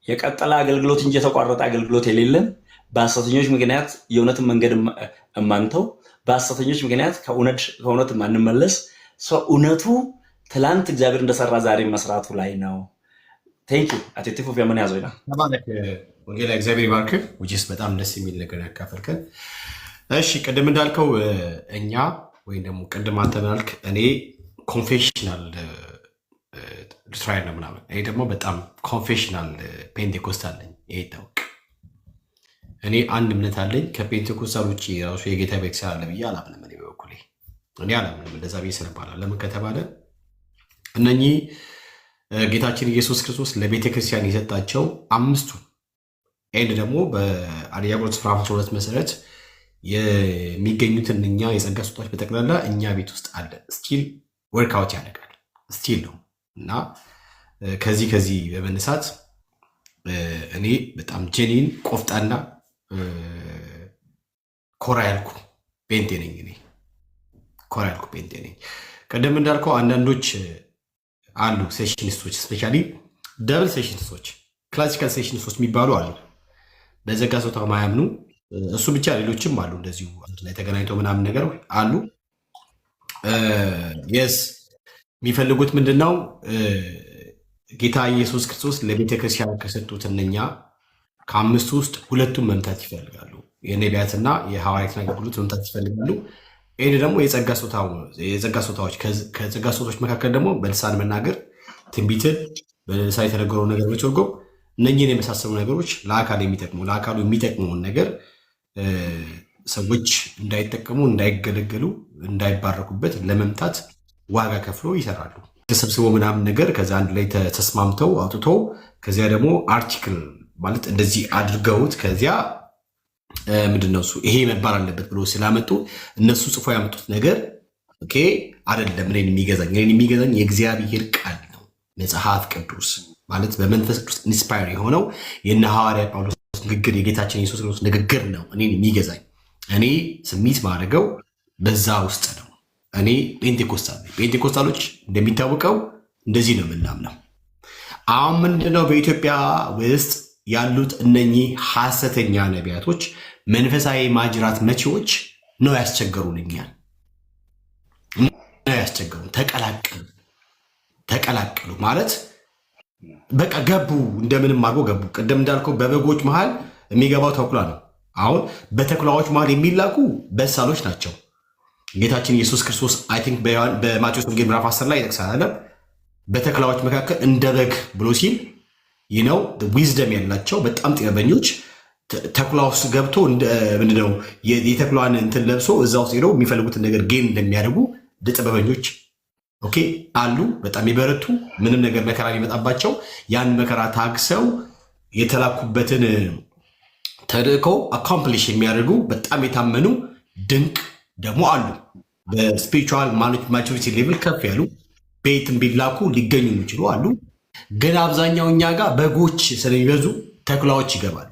የቀጠለ አገልግሎት እንጂ የተቋረጠ አገልግሎት የሌለን፣ በሐሰተኞች ምክንያት የእውነትን መንገድ እማንተው፣ በሐሰተኞች ምክንያት ከእውነት ማንመለስ ሰው እውነቱ ትላንት እግዚአብሔር እንደሰራ ዛሬ መስራቱ ላይ ነው። ቴንክ ዩ አቴቲፎ ምን ያዘው ይላል። ወንጌላ እግዚአብሔር ባርክ። ውጭስ በጣም ደስ የሚል ነገር ያካፈልከን። እሺ ቅድም እንዳልከው እኛ ወይም ደግሞ ቅድም አንተ ምናልክ እኔ ኮንፌሽናል ሉትራን ነው ምናምን፣ እኔ ደግሞ በጣም ኮንፌሽናል ፔንቴኮስታል ነኝ። ይሄ ይታወቅ። እኔ አንድ እምነት አለኝ። ከፔንቴኮስታል ውጭ ራሱ የጌታ ቤተክርስቲያን አለ ብዬ አላምንም። እኔ በበኩሌ እኔ አላምንም። እንደዛ ብዬ ስለባላል። ለምን ከተባለ እነኚህ ጌታችን ኢየሱስ ክርስቶስ ለቤተ ክርስቲያን የሰጣቸው አምስቱ ኤንድ ደግሞ በአንደኛ ቆሮንቶስ ምዕራፍ 12 መሰረት የሚገኙትን እኛ የጸጋ ስጦታዎች በጠቅላላ እኛ ቤት ውስጥ አለ። ስቲል ወርክአውት ያደርጋል ስቲል ነው እና ከዚህ በመነሳት እኔ በጣም ጄኒን ቆፍጣና ኮራ ያልኩ ፔንቴ ነኝ። እኔ ኮራ ያልኩ ፔንቴ ነኝ። ቀደም እንዳልከው አንዳንዶች አሉ ሴሽኒስቶች፣ ስፔሻሊ ደብል ሴሽኒስቶች፣ ክላሲካል ሴሽኒስቶች የሚባሉ አሉ። በጸጋ ስጦታ ማያምኑ እሱ ብቻ ሌሎችም አሉ እንደዚሁ አንድ ላይ ተገናኝተው ምናምን ነገር አሉ። የስ የሚፈልጉት ምንድነው? ጌታ ኢየሱስ ክርስቶስ ለቤተ ክርስቲያን ከሰጡት እነኛ ከአምስቱ ውስጥ ሁለቱን መምታት ይፈልጋሉ። የነቢያትና የሐዋርያትን አገልግሎት መምታት ይፈልጋሉ። ይህ ደግሞ የጸጋ ስጦታዎች ከጸጋ ስጦታዎች መካከል ደግሞ በልሳን መናገር፣ ትንቢትን፣ በልሳን የተነገረው ነገር መተርጎም፣ እነኝህን የመሳሰሉ ነገሮች ለአካሉ የሚጠቅመውን ነገር ሰዎች እንዳይጠቀሙ፣ እንዳይገለገሉ፣ እንዳይባረኩበት ለመምታት ዋጋ ከፍሎ ይሰራሉ። ተሰብስቦ ምናምን ነገር ከዛ አንድ ላይ ተስማምተው አውጥቶ ከዚያ ደግሞ አርቲክል ማለት እንደዚህ አድርገውት ከዚያ ምንድነው እሱ ይሄ መባል አለበት ብሎ ስላመጡ እነሱ ጽፎ ያመጡት ነገር ኦኬ አይደለም። እኔን የሚገዛኝ የእግዚአብሔር ቃል ነው። መጽሐፍ ቅዱስ ማለት በመንፈስ ቅዱስ ኢንስፓየር የሆነው የነ ሐዋርያ ጳውሎስ ንግግር የጌታችን ኢየሱስ ክርስቶስ ንግግር ነው እኔን የሚገዛኝ። እኔ ስሚት ማድረገው በዛ ውስጥ ነው። እኔ ፔንቴኮስታሎች እንደሚታወቀው እንደዚህ ነው የምናምነው። አሁን ምንድነው በኢትዮጵያ ውስጥ ያሉት እነኚህ ሐሰተኛ ነቢያቶች፣ መንፈሳዊ ማጅራት መቺዎች ነው ያስቸገሩን። እኛን ነው ያስቸገሩን። ተቀላቀሉ ማለት በቃ ገቡ፣ እንደምንም አድርጎ ገቡ። ቅድም እንዳልከው በበጎች መሃል የሚገባው ተኩላ ነው። አሁን በተኩላዎች መሃል የሚላኩ በሳሎች ናቸው። ጌታችን ኢየሱስ ክርስቶስ አይ ቲንክ በማቴዎስ ወንጌል ምዕራፍ 10 ላይ ይጠቅሳል። በተኩላዎች መካከል እንደ በግ ብሎ ሲል ነው ዊዝደም ያላቸው በጣም ጥበበኞች ተኩላ ውስጥ ገብቶ ምንድነው የተኩላን እንትን ለብሶ እዛ ውስጥ ሄደው የሚፈልጉትን ነገር ጌን እንደሚያደርጉ ጥበበኞች ኦኬ አሉ። በጣም የበረቱ ምንም ነገር መከራ ሊመጣባቸው ያን መከራ ታግሰው የተላኩበትን ተልእኮ አኮምፕሊሽ የሚያደርጉ በጣም የታመኑ ድንቅ ደግሞ አሉ። በስፒሪቹዋል ማቹሪቲ ሌቭል ከፍ ያሉ ቤትም ቢላኩ ሊገኙ የሚችሉ አሉ። ግን አብዛኛው እኛ ጋር በጎች ስለሚበዙ ተኩላዎች ይገባሉ።